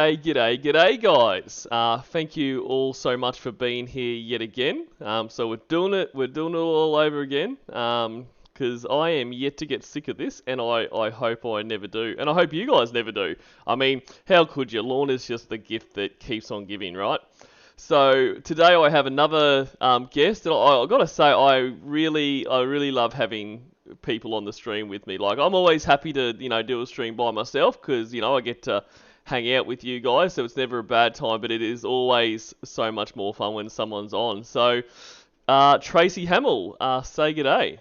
Hey, g'day, guys. Thank you all so much for being here yet again. So we're doing it all over again. Because I am yet to get sick of this, and I hope I never do, and I hope you guys never do. I mean, how could you? Lorne is just the gift that keeps on giving, right? So today I have another guest, and I gotta say I really love having people on the stream with me. Like I'm always happy to do a stream by myself because I get to hang out with you guys, so it's never a bad time. But it is always so much more fun when someone's on. So Tracy Hamel, say g'day.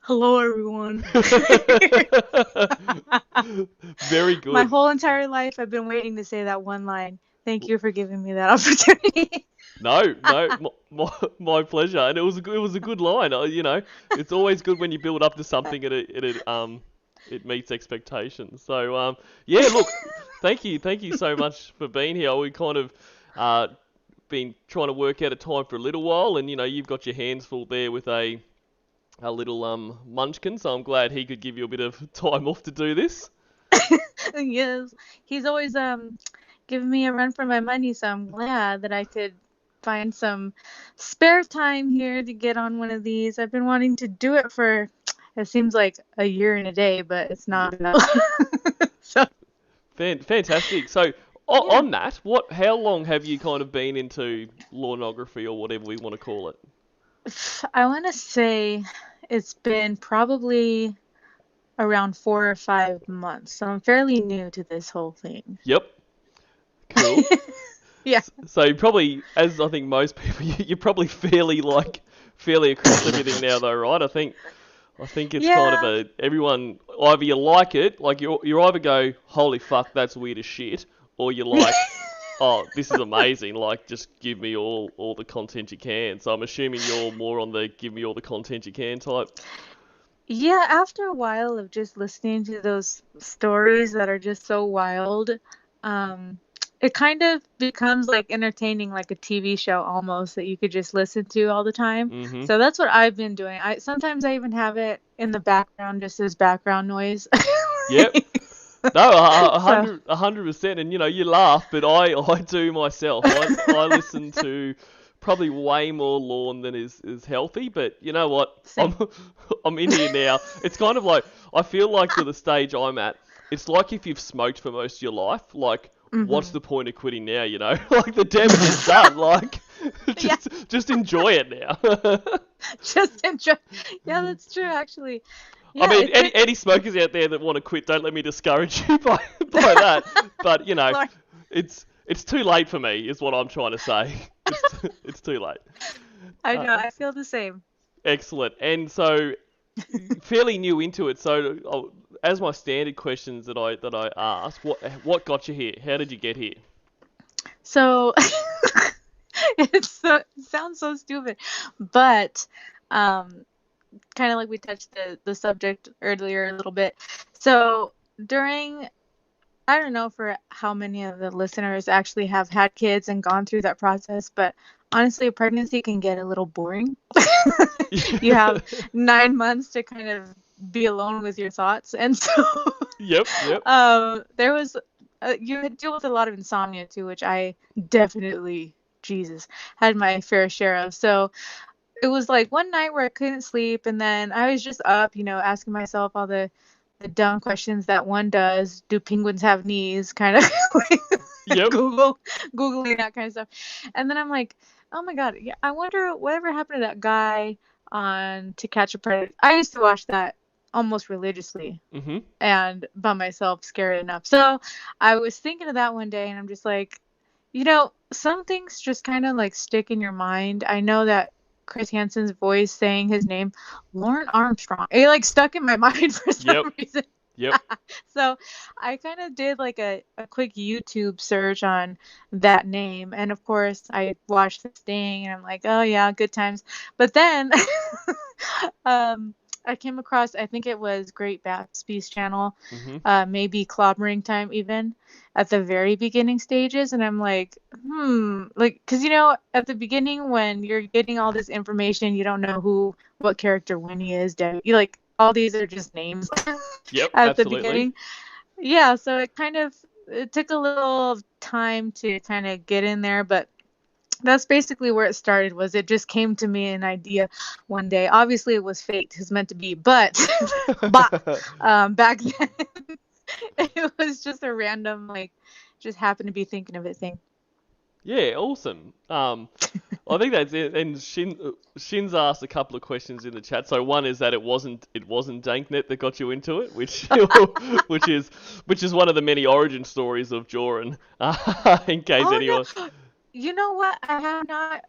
Hello, everyone. Very My good. whole entire life, I've been waiting to say that one line. Thank you for giving me that opportunity. No, no, my pleasure. And it was a good line. It's always good when you build up to something and it meets expectations. So yeah, look, thank you so much for being here. We kind of been trying to work out a time for a little while, and you've got your hands full there with a little munchkin. So I'm glad he could give you a bit of time off to do this. Yes, he's always giving me a run for my money, so I'm glad that I could find some spare time here to get on one of these. I've been wanting to do it for, it seems like a year and a day, but it's not enough. So, Fantastic. So yeah. on that, how long have you kind of been into pornography or whatever we want to call it? I want to say it's been probably around 4 or 5 months, so I'm fairly new to this whole thing. Yep. Cool. Yeah. So you probably, as I think most people, you're probably fairly across everything now, though, right? I think it's kind of Yeah. a everyone either you like it, like you either go, holy fuck, that's weird as shit, or you're like, oh, this is amazing, like just give me all the content you can. So I'm assuming you're more on the give me all the content you can type. Yeah, after a while of just listening to those stories that are just so wild, um, it kind of becomes like entertaining, like a TV show almost that you could just listen to all the time. Mhm. So that's what I've been doing. I sometimes I even have it in the background just as background noise. Yep. No, a So, hundred, 100%, and you laugh, but I do myself. I listen to probably way more Lorne than is healthy, but you know what? I'm same. I'm in here now. It's kind of like I feel like to the stage I'm at, it's like if you've smoked for most of your life. Like, what's Hmm. the point of quitting now? Like the damage is done. Like, Yeah, just enjoy it now. just enjoy. Yeah, that's true, actually. I Yeah, mean, it took. any smokers out there that want to quit, don't let me discourage you by that. But Lord, it's too late for me, is what I'm trying to say. It's too late. I Uh, know, I feel the same. Excellent. And so, fairly new into it. So, as my standard questions that I ask, what got you here? How did you get here? So it sounds so stupid, but um, kind of like we touched the subject earlier a little bit. So during, I don't know for how many of the listeners actually have had kids and gone through that process, but honestly, pregnancy can get a little boring. You have 9 months to kind of be alone with your thoughts, and so Yep, yep, there was you deal with a lot of insomnia too, which I definitely, Jesus, had my fair share of. So it was like one night where I couldn't sleep, and then I was just up, asking myself all the dumb questions that one does. Do penguins have knees? Kind of like yep. googling that kind of stuff. And then I'm like, oh my God, yeah, I wonder whatever happened to that guy on To Catch a Predator. I used to watch that almost religiously Mhm. and by myself, scared enough. So I was thinking of that one day, and I'm just like, some things just kind of like stick in your mind. I know that Chris Hansen's voice saying his name, Lorne Armstrong, it like stuck in my mind for Yep, some reason. yep. So I kind of did like a quick YouTube search on that name. And of course, I watched this thing and I'm like, oh yeah, good times. But then um, I came across, I think it was Great Gatsby's channel, Mhm. maybe Clobbering Time even at the very beginning stages. And I'm like, like, because at the beginning when you're getting all this information, you don't know what character Winnie is. You like all these are just names Yep, at the absolutely. beginning. Yeah, so it kind of it took a little time to kind of get in there, but that's basically where it started. Was it just came to me an idea one day. Obviously, it was fate. It was meant to be, but back then it was just a random, like, just happened to be thinking of it thing. Yeah, awesome. I think that's it. And Shin's asked a couple of questions in the chat. So one is that it wasn't Danknet that got you into it, which which is one of the many origin stories of Joran. In case Oh anyone. no, you know what? I have not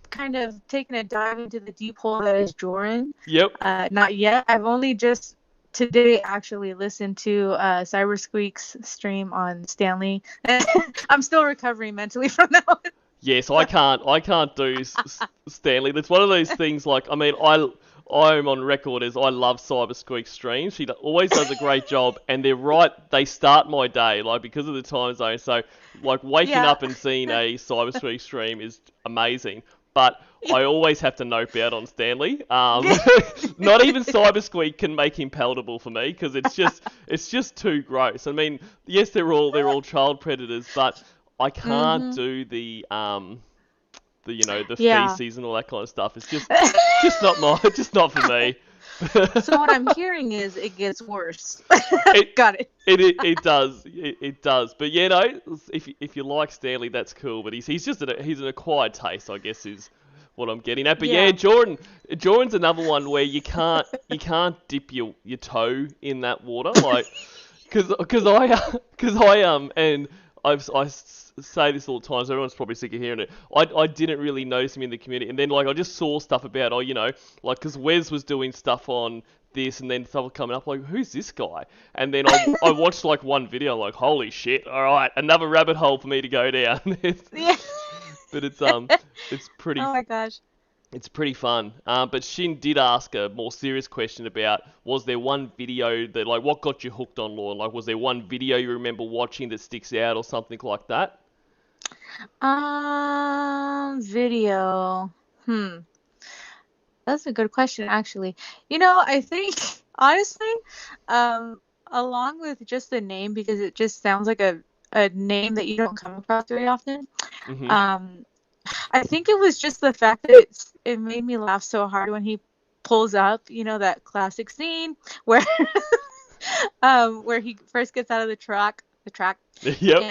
kind of taken a dive into the deep hole that is Joran. Yep. Not yet. I've only just today actually listened to Cyber Squeak's stream on Stanley. I'm still recovering mentally from that one. Yes, I can't do Stanley. That's one of those things. Like, I mean, I'm on record as I love Cyber Squeak streams. She always does a great job, and they're right. They start my day, like, because of the time zone. So, like, waking Yeah. up and seeing a Cyber Squeak stream is amazing. But I always have to nope out on Stanley. Not even Cyber Squeak can make him palatable for me because it's just too gross. I mean, yes, they're all child predators, but I can't do the Yeah. feces and all that kind of stuff. It's just just not for me. So what I'm hearing is it gets worse. It, Got it. it does it does. But yeah, no, if you like Stanley, that's cool. But he's just he's an acquired taste, I guess, is what I'm getting at. But yeah, Yeah. Jordan's another one where you can't dip your toe in that water, like, because I and I say this all the time, so everyone's probably sick of hearing it. I didn't really notice him in the community, and then, like, I just saw stuff about, like, because Wes was doing stuff on this, and then stuff was coming up, like, who's this guy? And then I watched, like, one video, like, holy shit, alright, another rabbit hole for me to go down. Yeah. But it's pretty Oh my gosh. it's pretty fun. But Shin did ask a more serious question about, was there one video that, like, what got you hooked on Lorne? Like, was there one video you remember watching that sticks out or something like that? Video. That's a good question, actually. I think, honestly, along with just the name, because it just sounds like a name that you don't come across very often. Mm-hmm. I think it was just the fact that it made me laugh so hard when he pulls up, that classic scene where where he first gets out of the track, Yep.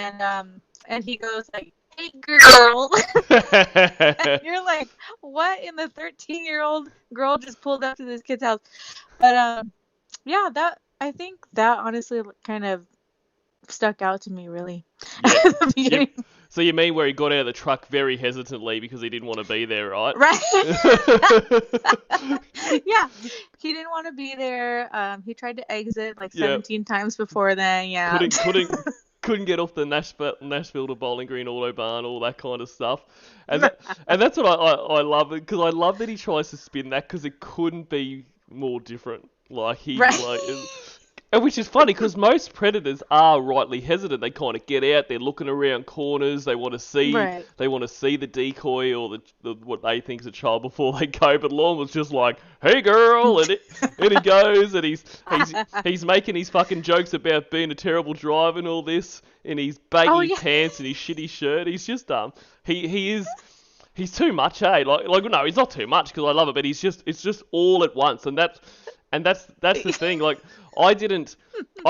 and he goes like, "Hey girl," and you're like, "What in the 13-year-old girl just pulled up to this kid's house?" But yeah, I think that honestly kind of stuck out to me really Yeah. at the beginning. Yep. So you mean where he got out of the truck very hesitantly because he didn't want to be there, right? Right. Yeah, he didn't want to be there. He tried to exit like Yep. 17 times before then. Yeah. Couldn't get off the Nashville to Bowling Green Autobahn, all that kind of stuff, and that's what I love, because I love that he tries to spin that, because it couldn't be more different. Like, he Right. like. And which is funny, because most predators are rightly hesitant. They kind of get out, they're looking around corners, they want to see Right. the decoy or the what they think is a child before they go. But Lorne was just like, "Hey girl," and he goes, and he's making his fucking jokes about being a terrible driver and all this, in his baggy Oh yeah. pants and his shitty shirt. He's just he's too much, eh? Like no, he's not too much, because I love it, but it's just all at once, and that's the thing. Like, I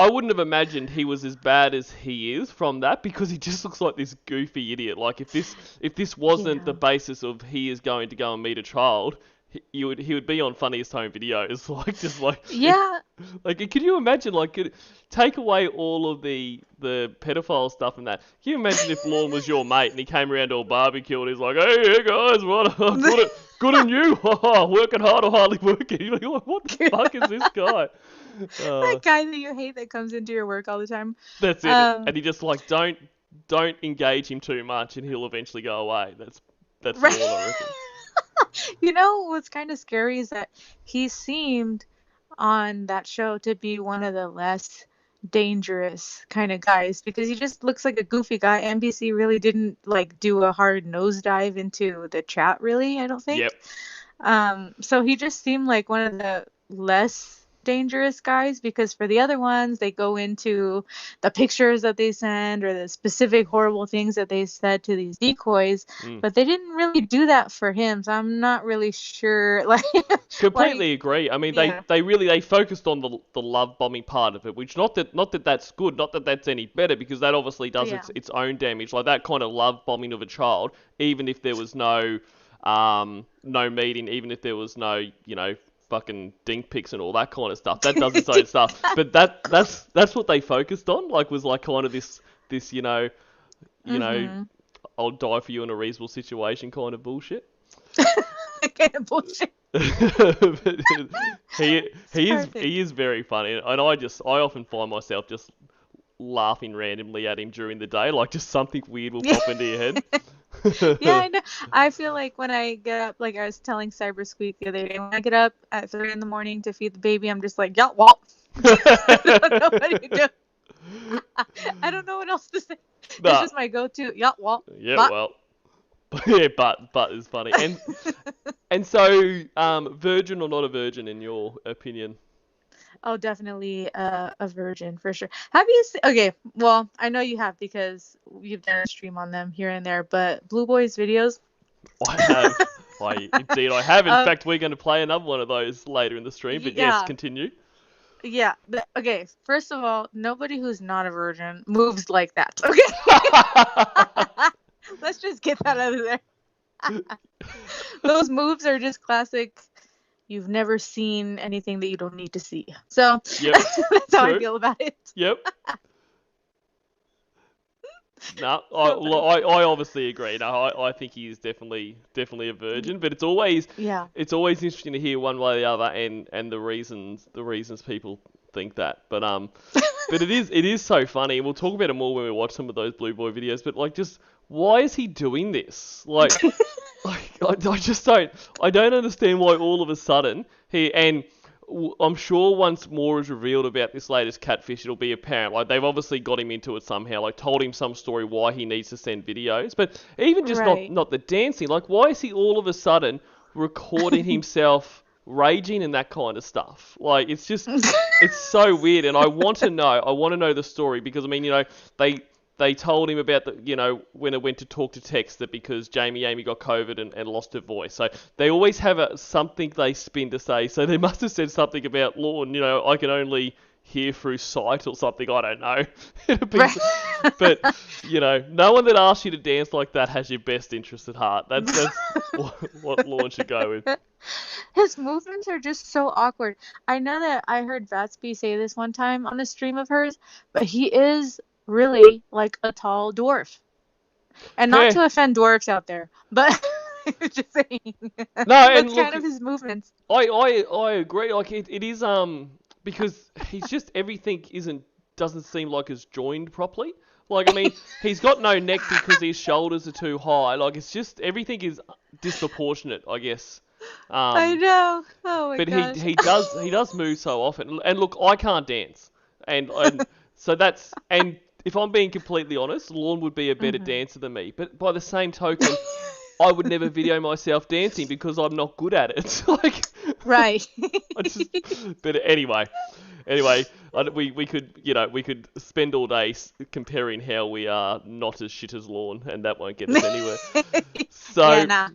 wouldn't have imagined he was as bad as he is from that, because he just looks like this goofy idiot. Like, if this wasn't Yeah. the basis of he is going to go and meet a child, he would be on Funniest Home Videos, like, just like, Yeah. like, can you imagine, like, take away all of the pedophile stuff and that. Can you imagine if Lorne was your mate and he came around to a barbecue and he's like, "Hey guys, what good on you, working hard or hardly working." You're like, what the fuck is this guy? That guy that you hate that comes into your work all the time. That's it. Um, And he just, like, don't engage him too much, and he'll eventually go away. That's Right. Lorne, I reckon. What's kind of scary is that he seemed on that show to be one of the less dangerous kind of guys, because he just looks like a goofy guy. NBC really didn't like do a hard nosedive into the chat, really, I don't think. Yep. So he just seemed like one of the less dangerous guys, because for the other ones, they go into the pictures that they send or the specific horrible things that they said to these decoys, but they didn't really do that for him. So I'm not really sure, like, Completely agree. I mean, yeah, they focused on the love bombing part of it, which not that that's good, not that that's any better, because that obviously does yeah, its own damage. Like that kind of love bombing of a child, even if there was no meeting, even if there was no fucking dink pics and all that kind of stuff, that does its own stuff. But that's what they focused on. Like was like kind of this mm-hmm. I'll die for you in a reasonable situation kind of bullshit. Kind of bullshit. But he Perfect. he is very funny, and I often find myself just laughing randomly at him during the day, like just something weird will pop into your head. Yeah, I know. I feel like when I get up, like I was telling Cyber Squeak the other day, when I get up at 3 in the morning to feed the baby, I'm just like, yeah, well, I don't know what to do. I don't know what else to say. Nah, It's just my go-to. Yeah, well, yeah, but. well, yeah, but is funny, and so virgin or not a virgin in your opinion? Oh, definitely a virgin for sure. Have you seen? Okay, well, I know you have because you've done a stream on them here and there. But Blue Boy's videos. I have. Indeed I have. In Uh, fact, we're going to play another one of those later in the stream. But yes, yeah, continue. yeah. Okay, first of all, nobody who's not a virgin moves like that. Okay, let's just get that out of there. Those moves are just classic. You've never seen anything that you don't need to see. So Yep. that's how I True. feel about it. Yep. No, So funny. I obviously agree. No, I think he is definitely a virgin. But Yeah. it's always interesting to hear one way or the other, and the reasons people think that. But it is so funny. And we'll talk about it more when we watch some of those Blue Boy videos. But like, just why is he doing this? Like, I just I don't understand why all of a sudden I'm sure once more is revealed about this latest catfish, it'll be apparent. Like, they've obviously got him into it somehow, like, told him some story why he needs to send videos. But even just Right. not the dancing, like, why is he all of a sudden recording himself raging and that kind of stuff? Like, it's so weird, and I want to know the story, because, I mean, they told him about when it went to talk to Tex, that because Amy got COVID and lost her voice. So they always have something they spin to say. So they must have said something about Lorne, I can only hear through sight or something. I don't know. Right. But, no one that asks you to dance like that has your best interest at heart. That's what Lorne should go with. His movements are just so awkward. I know that I heard Vatsby say this one time on a stream of hers, but he is really like a tall dwarf. And not Yeah. to offend dwarfs out there, but just saying. No, and That's look, kind of his movements. I agree. Like it is because he's just everything doesn't seem like it's joined properly. Like, I mean, he's got no neck because his shoulders are too high. Like, it's just everything is disproportionate, I guess. I know. Oh my But gosh. he does move so often. And look, I can't dance, and so and if I'm being completely honest, Lorne would be a better dancer than me. But by the same token, I would never video myself dancing because I'm not good at it. Like, Right. But anyway, we could spend all day comparing how we are not as shit as Lorne, and that won't get us anywhere. So, Yeah, nah.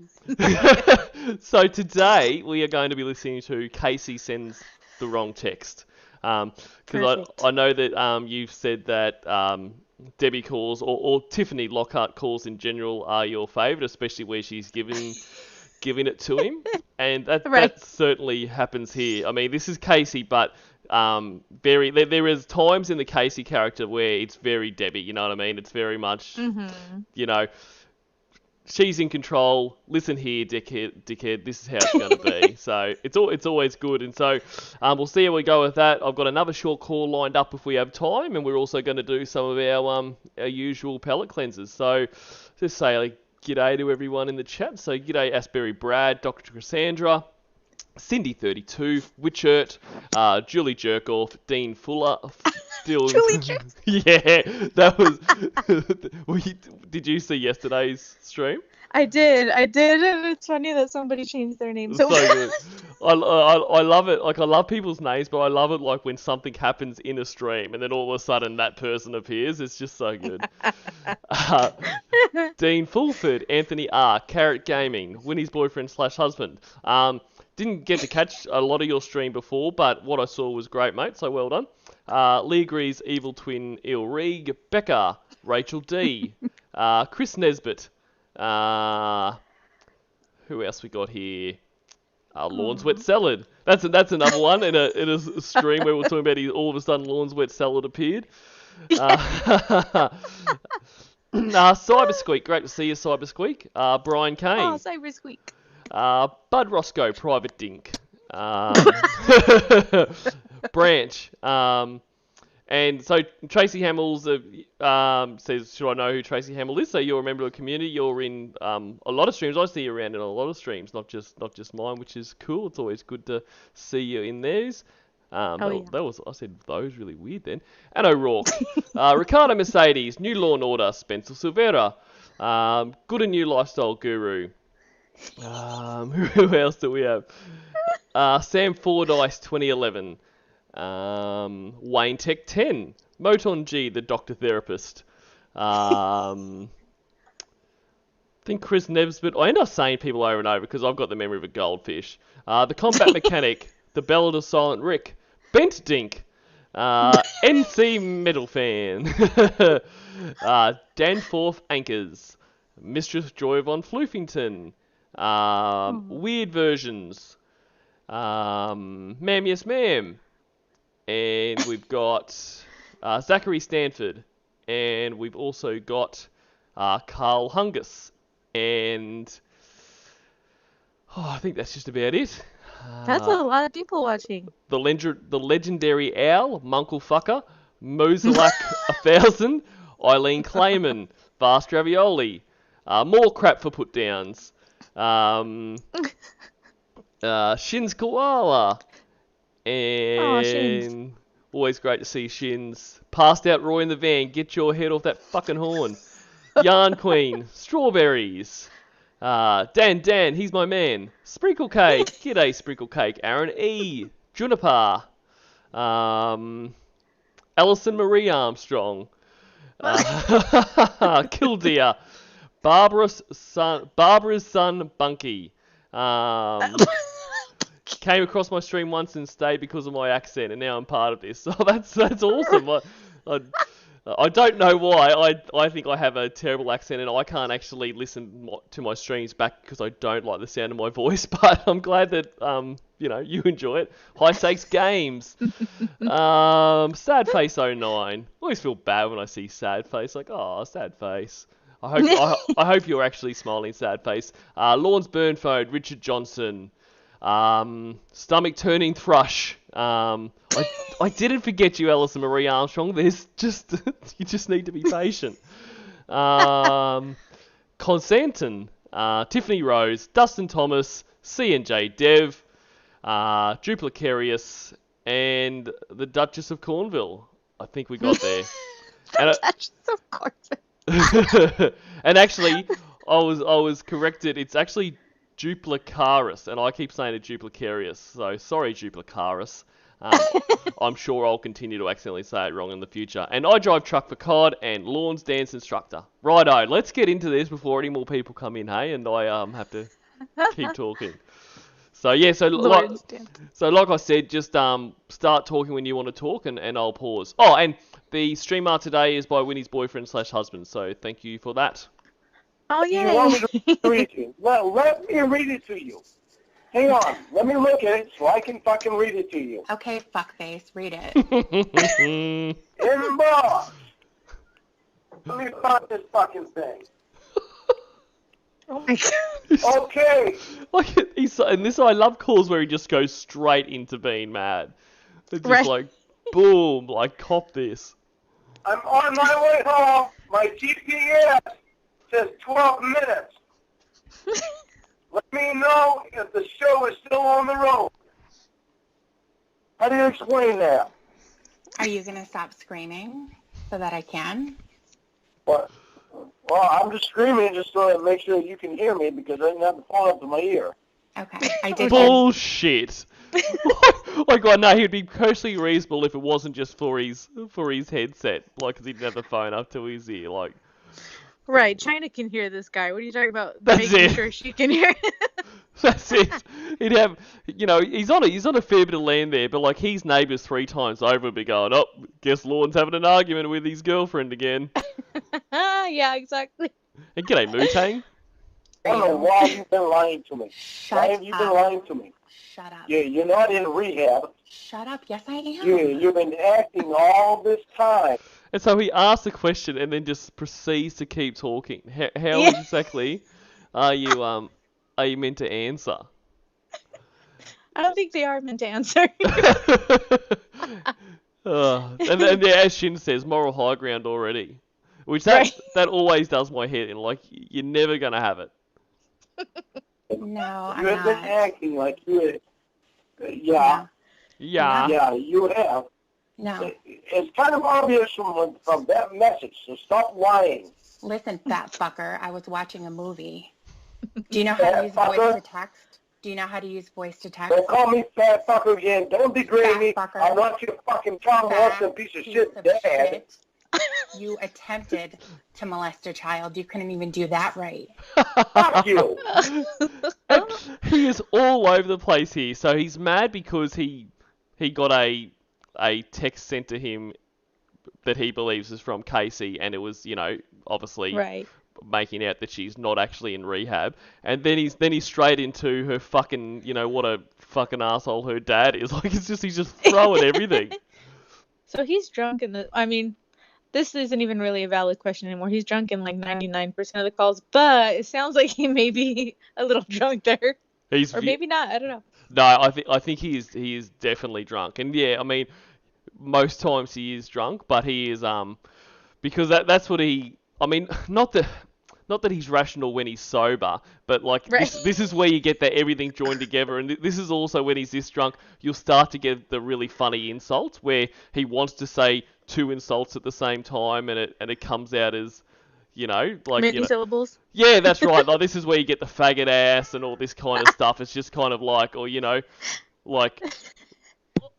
so today we are going to be listening to Casey Sends the Wrong Text. Because Perfect. I know that you've said that Debbie calls or Tiffany Lockhart calls in general are your favourite, especially where she's giving it to him, and Right. that certainly happens here. I mean, this is Casey, but there is times in the Casey character where it's very Debbie. You know what I mean? It's very much you know. She's in control. Listen here, dickhead. This is how it's going to be. So it's always good. And so we'll see how we go with that. I've got another short call lined up if we have time, and we're also going to do some of our usual palate cleansers. So just say g'day to everyone in the chat. So g'day Asbury Brad, Dr. Cassandra, Cindy32, Witchert, Julie Jerkoff, Dean Fuller. Julie Jerkoff. Yeah, that was. Did you see yesterday's stream? I did, and it's funny that somebody changed their name. So good. I love it. Like, I love people's names, but I love it like when something happens in a stream and then all of a sudden that person appears. It's just so good. Uh, Dean Fulford, Anthony R, Carrot Gaming, Winnie's boyfriend/husband. Didn't get to catch a lot of your stream before, but what I saw was great, mate. So well done. Lee agrees. Evil Twin, Ilrig, Becca, Rachel D, Chris Nesbitt. Who else we got here? Lorne's Wet Salad. That's another one in a stream where we're talking about all of a sudden Lorne's Wet Salad appeared. Cybersqueak, great to see you, Cybersqueak. Brian Kane. Oh, Cybersqueak. Bud Roscoe, Private Dink. Branch. And so Tracy Hamel says, should I know who Tracy Hamel is? So you're a member of the community. You're in a lot of streams. I see you around in a lot of streams, not just mine, which is cool. It's always good to see you in theirs. That was I said those really weird then. And O'Rourke, Ricardo Mercedes, New Law and Order, Spencer Silvera, Good and New Lifestyle Guru. Who else do we have? Sam Fordyce 2011. Wayne Tech 10, Moton G, the Doctor Therapist. I think Chris Nesbitt. I end up saying people over and over because I've got the memory of a goldfish. The Combat Mechanic, the Ballad of Silent Rick, Bent Dink, NC Metal Fan, Danforth Anchors, Mistress Joy von Floofington, Weird Versions, Ma'am Yes Ma'am. And we've got Zachary Stanford, and we've also got Carl Hungus, and I think that's just about it. That's a lot of people watching. The legendary Owl, Munkle Fucker, Moselak 1000, Eileen Clayman, Vast Ravioli, more crap for put downs, Shins Koala. And always great to see Shins. Passed out Roy in the van. Get your head off that fucking horn. Yarn Queen. Strawberries. Dan, he's my man. Sprinkle Cake. G'day, Sprinkle Cake. Aaron E. Juniper. Alison Marie Armstrong. Killdeer. Barbara's son Bunky. Came across my stream once and stayed because of my accent, and now I'm part of this. So that's awesome. I don't know why. I think I have a terrible accent, and I can't actually listen to my streams back because I don't like the sound of my voice. But I'm glad that you enjoy it. High Stakes Games. Sad Face 09. I always feel bad when I see Sad Face. Like, oh, Sad Face. I hope you're actually smiling, Sad Face. Lawrence Burnford, Richard Johnson. Stomach turning thrush. I didn't forget you, Alison Marie Armstrong. There's just you just need to be patient. Constantin, Tiffany Rose, Dustin Thomas, C&J Dev, Duplicarius, and the Duchess of Cornwall. I think we got there. Duchess of Cornwall. And actually, I was corrected. It's actually Duplicaris, and I keep saying it Duplicarius, so sorry Duplicaris. I'm sure I'll continue to accidentally say it wrong in the future. And I drive truck for COD and Lorne's dance instructor. Righto, let's get into this before any more people come in, hey? And I have to keep talking. So yeah, so like I said, just start talking when you want to talk, and I'll pause. Oh, and the stream art today is by Winnie's boyfriend/husband, so thank you for that. Oh, yeah. You want me to read it? Well, let me read it to you. Hang on. Let me look at it so I can fucking read it to you. Okay, fuckface. Read it. Inbox. Let me find this fucking thing. Oh, my God. Okay. And this, I love calls where he just goes straight into being mad. It's just Right. like, boom, like, cop this. I'm on my way home. My GPS says 12 minutes. Let me know if the show is still on the road. How do you explain that? Are you going to stop screaming so that I can? What? Well, I'm just screaming just so to make sure you can hear me because I didn't have the phone up to my ear. Okay, I did. Bullshit. Oh god, no, he'd be perfectly reasonable if it wasn't just for his headset, like, 'cause he'd have the phone up to his ear, like. Right, China can hear this guy. What are you talking about? That's Making it. sure she can hear. That's it. He'd have, he's on a fair bit of land there, but like his neighbours 3 times over would be going, oh, guess Lorne's having an argument with his girlfriend again. Yeah, exactly. And g'day, Mutang. I don't know why you've been lying to me. Why Shut have you been up. lying to me? Shut up. You're not in rehab. Shut up. Yes, I am. You've been acting all this time. And so he asks a question and then just proceeds to keep talking. How Yeah. exactly are you meant to answer? I don't think they are meant to answer. And then, yeah, as Shin says, moral high ground already. Which that always does my head in. Like, you're never going to have it. No, I'm You have been not. acting like you had... Yeah. Yeah, you have. No. It's kind of obvious from that message, so stop lying. Listen, fat fucker, I was watching a movie. Do you know how to Fat use voice fucker? to text? Do you know how to use voice to text? Don't call me fat fucker again. Don't degrade Fat me. fucker. I'm not your fucking child molesting piece of shit dad. shit. You attempted to molest a child. You couldn't even do that right. Fuck you. He is all over the place here. So he's mad because he got a text sent to him that he believes is from Casey, and it was, obviously Right. making out that she's not actually in rehab. And then he's straight into her fucking, what a fucking asshole her dad is. Like, he's just throwing everything. So he's drunk in this isn't even really a valid question anymore. He's drunk in like 99% of the calls, but it sounds like he may be a little drunk there. Or maybe not, I don't know. No, I think he is definitely drunk. And yeah, I mean, most times he is drunk, but he is because that's what not that he's rational when he's sober, but like this is where you get that everything joined together, and this is also when he's this drunk, you'll start to get the really funny insults where he wants to say 2 insults at the same time, and it comes out as, like many syllables. Yeah, that's right. Like, this is where you get the faggot ass and all this kind of stuff. It's just kind of like, or like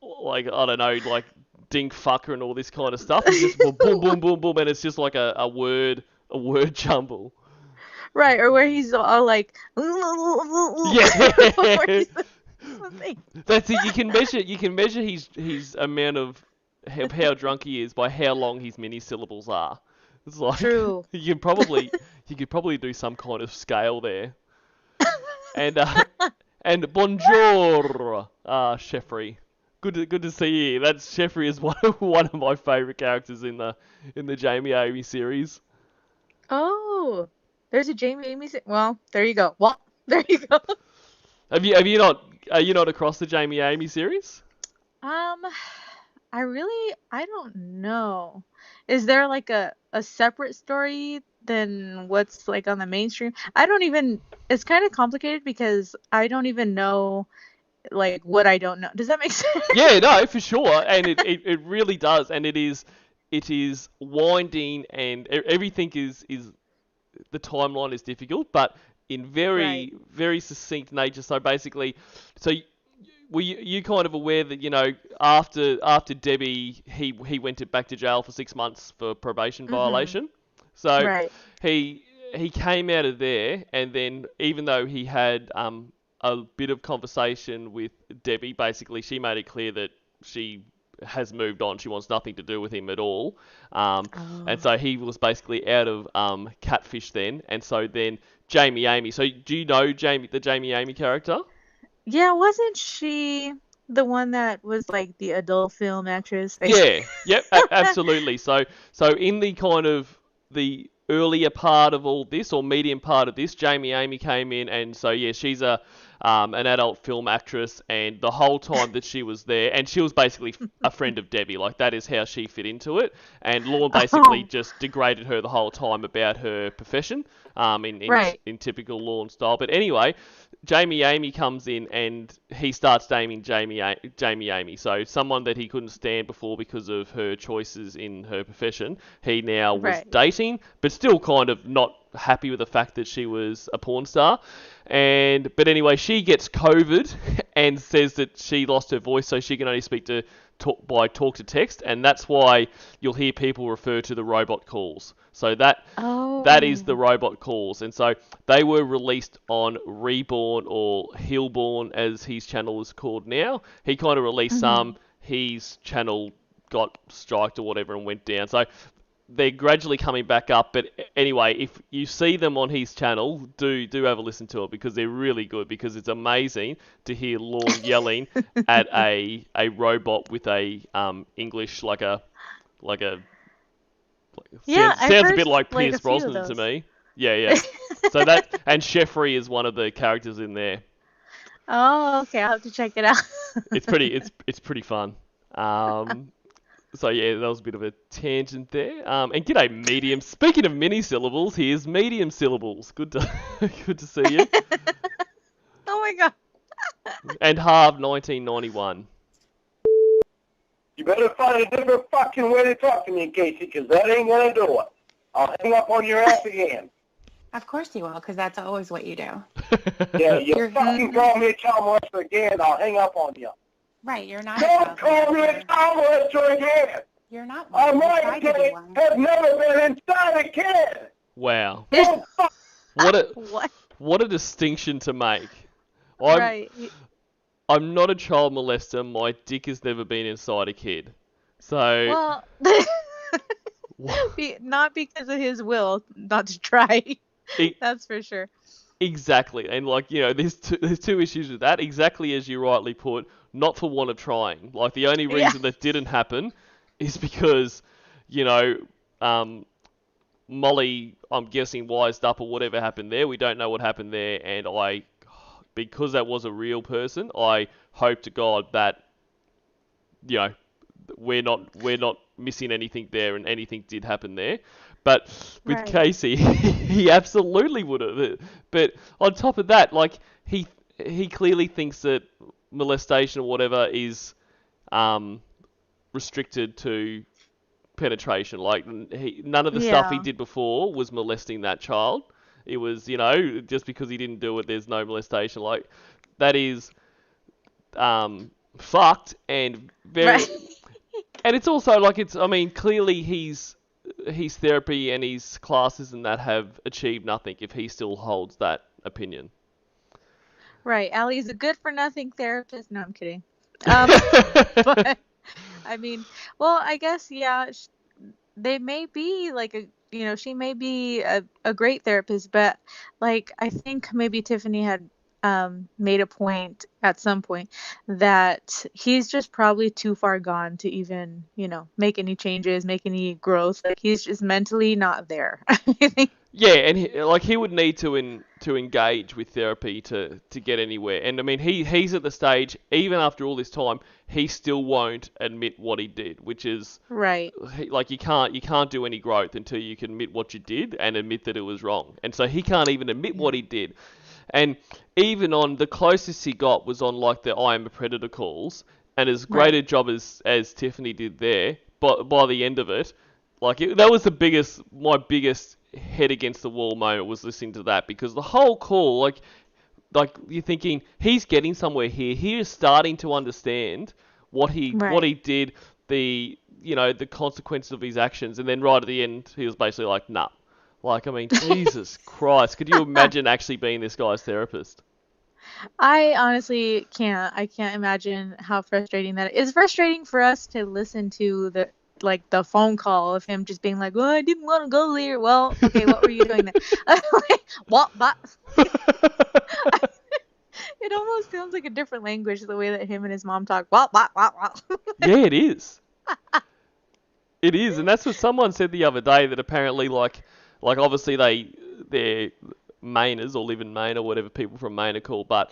I don't know, like dink fucker and all this kind of stuff. It's just boom, boom, boom, boom, boom, and it's just like a word jumble. Right, or where he's all like, Yeah. That's it. You can measure his amount of how drunk he is by how long his mini syllables are. It's like True. you could probably do some kind of scale there. And bonjour, Sheffrey. Good to see you. That's Sheffrey is one of my favourite characters in the Jamie Amy series. Oh, there's a Jamie Amy. Well, there you go. Well, there you go. Are you not across the Jamie Amy series? I don't know. Is there like a separate story than what's like on the mainstream? It's kind of complicated because I don't even know like what I don't know. Does that make sense? Yeah, no, for sure. And it really does. And it is winding, and everything is the timeline is difficult, but in very, very succinct nature. So basically, were you kind of aware that, after Debbie, he went back to jail for 6 months for probation violation? So he came out of there, and then even though he had a bit of conversation with Debbie, basically she made it clear that she has moved on. She wants nothing to do with him at all. And so he was basically out of Catfish then. And so then Jamie Amy. So do you know the Jamie Amy character? Yeah, wasn't she the one that was like the adult film actress? Yeah, yep, absolutely. So in the kind of the earlier part of all this, or medium part of this, Jamie Amy came in, and so yeah, she's an adult film actress, and the whole time that she was there, and she was basically a friend of Debbie, like that is how she fit into it, and Lorne basically just degraded her the whole time about her profession, in typical Lorne style. But anyway, Jamie Amy comes in and he starts dating Jamie Amy. So someone that he couldn't stand before because of her choices in her profession, he now was dating, but still kind of not happy with the fact that she was a porn star. But anyway, she gets COVID and says that she lost her voice, so she can only speak to talk to text, and that's why you'll hear people refer to the robot calls. So that is the robot calls, and so they were released on Reborn, or Hillborn as his channel is called now. He kind of released some, his channel got striked or whatever and went down. So they're gradually coming back up, but anyway, if you see them on his channel, do have a listen to it, because they're really good, because it's amazing to hear Lorne yelling at a robot with a English like a sounds a bit like Pierce Brosnan to me. Yeah. So that, and Sheffrey is one of the characters in there. Oh, okay, I'll have to check it out. It's pretty fun. So yeah, that was a bit of a tangent there. And g'day, medium. Speaking of mini syllables, here's medium syllables. Good to see you. Oh my god. And Harv 1991. You better find a different fucking way to talk to me, Casey, because that ain't gonna do it. I'll hang up on your ass again. Of course you will, because that's always what you do. Yeah, you fucking call me a child molester again, I'll hang up on you. Right, you're not. Don't call me a child molester again. You're not. I might have never been inside a kid. Wow. Don't fuck. What a distinction to make. Right. I'm not a child molester. My dick has never been inside a kid. So. Well, not because of his will not to try. That's for sure. Exactly, and there's two issues with that. Exactly as you rightly put, not for want of trying. Like, the only reason that didn't happen is because, Molly, I'm guessing, wised up or whatever happened there. We don't know what happened there, and because that was a real person, I hope to God that, we're not missing anything there, and anything did happen there. But with Casey, he absolutely would have. But on top of that, he clearly thinks that molestation or whatever is restricted to penetration. Like, none of the stuff he did before was molesting that child. It was, just because he didn't do it, there's no molestation. Like, that is fucked and very... And it's also, clearly his therapy and his classes and that have achieved nothing if he still holds that opinion. Right. Allie's a good-for-nothing therapist. No, I'm kidding. But, I guess, they may be, she may be a great therapist, but, I think maybe Tiffany had made a point at some point that he's just probably too far gone to even, make any changes, make any growth. He's just mentally not there. I think. Yeah, and he would need to engage with therapy to get anywhere. And he's at the stage, even after all this time, he still won't admit what he did, which is right. You can't do any growth until you can admit what you did and admit that it was wrong. And so he can't even admit what he did. And even on the closest he got was on the I am a predator calls, and as great a job as Tiffany did there, but by the end of it, that was my biggest head against the wall moment was listening to that, because the whole call, you're thinking he's getting somewhere here. He is starting to understand what he did, the consequences of his actions, and then right at the end he was basically like, nah. Jesus Christ, could you imagine actually being this guy's therapist? I honestly can't. I can't imagine how frustrating that is. It's frustrating for us to listen to the phone call of him just being like, "Well, I didn't want to go there." Well, okay, what were you doing then? What? It almost sounds like a different language, the way that him and his mom talk. What? Yeah, it is. It is, and that's what someone said the other day, that apparently obviously they're Mainers or live in Maine or whatever people from Maine are called, but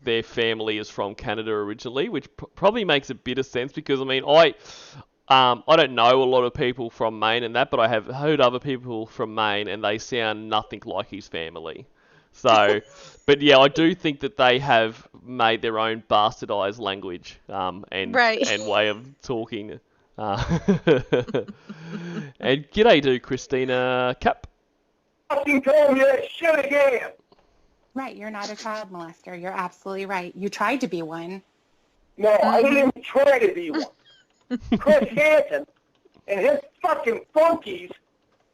their family is from Canada originally, which probably makes a bit of sense, because I don't know a lot of people from Maine and that, but I have heard other people from Maine and they sound nothing like his family. So, but yeah, I do think that they have made their own bastardized language and way of talking. And g'day to Christina Cap. fucking tell me that shit again. Right, you're not a child molester. You're absolutely right. You tried to be one. No, I didn't even try to be one. Chris Hansen and his fucking flunkies,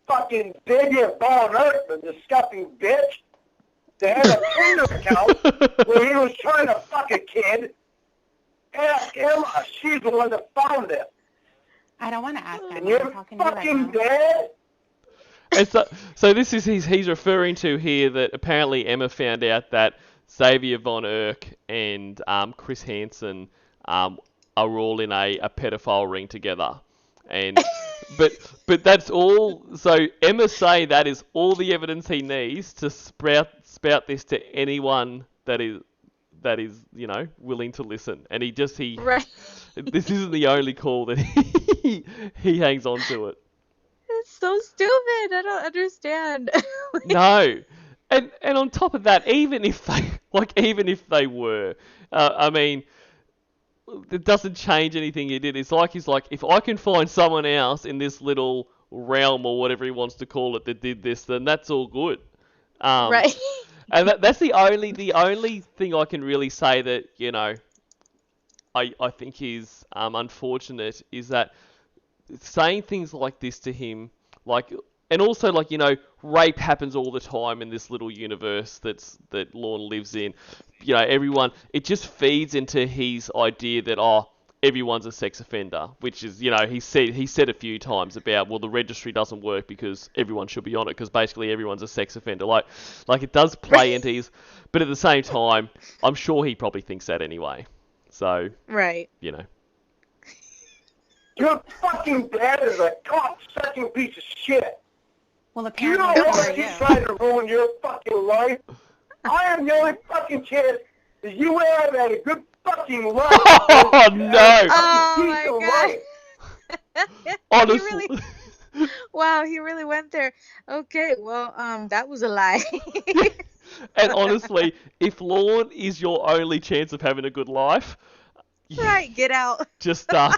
fucking Xavier Von Ertman, disgusting bitch, that had a Tinder account where he was trying to fuck a kid. Ask Emma. She's the one that found it. I don't want to ask And Emma. your I'm talking to you right fucking now. dad? And so this is he's referring to here that apparently Emma found out that Xavier Von Erck and Chris Hansen are all in a pedophile ring together, and but that's all. So Emma say that is all the evidence he needs to spout this to anyone that is willing to listen, and he Right. this isn't the only call that he hangs on to it. It's so stupid. I don't understand. No, and on top of that, even if they were, I mean, it doesn't change anything he did. He's like, if I can find someone else in this little realm or whatever he wants to call it that did this, then that's all good. Right. And that's the only thing I can really say that I think is unfortunate is that saying things like this to him, and also rape happens all the time in this little universe that Lorne lives in. Everyone, it just feeds into his idea that everyone's a sex offender, which is he said a few times about, well, the registry doesn't work because everyone should be on it because basically everyone's a sex offender. Like it does play into his, but at the same time, I'm sure he probably thinks that anyway. So Right. Your fucking dad is a cock-sucking piece of shit. Well, You know apparently how so are much he's you. trying to ruin your fucking life? I am the only fucking chance that you have at a good fucking life. Oh, no. Oh my god. Honestly. Wow, he really went there. Okay, well, that was a lie. And honestly, if Lorne is your only chance of having a good life, Right, get out. just I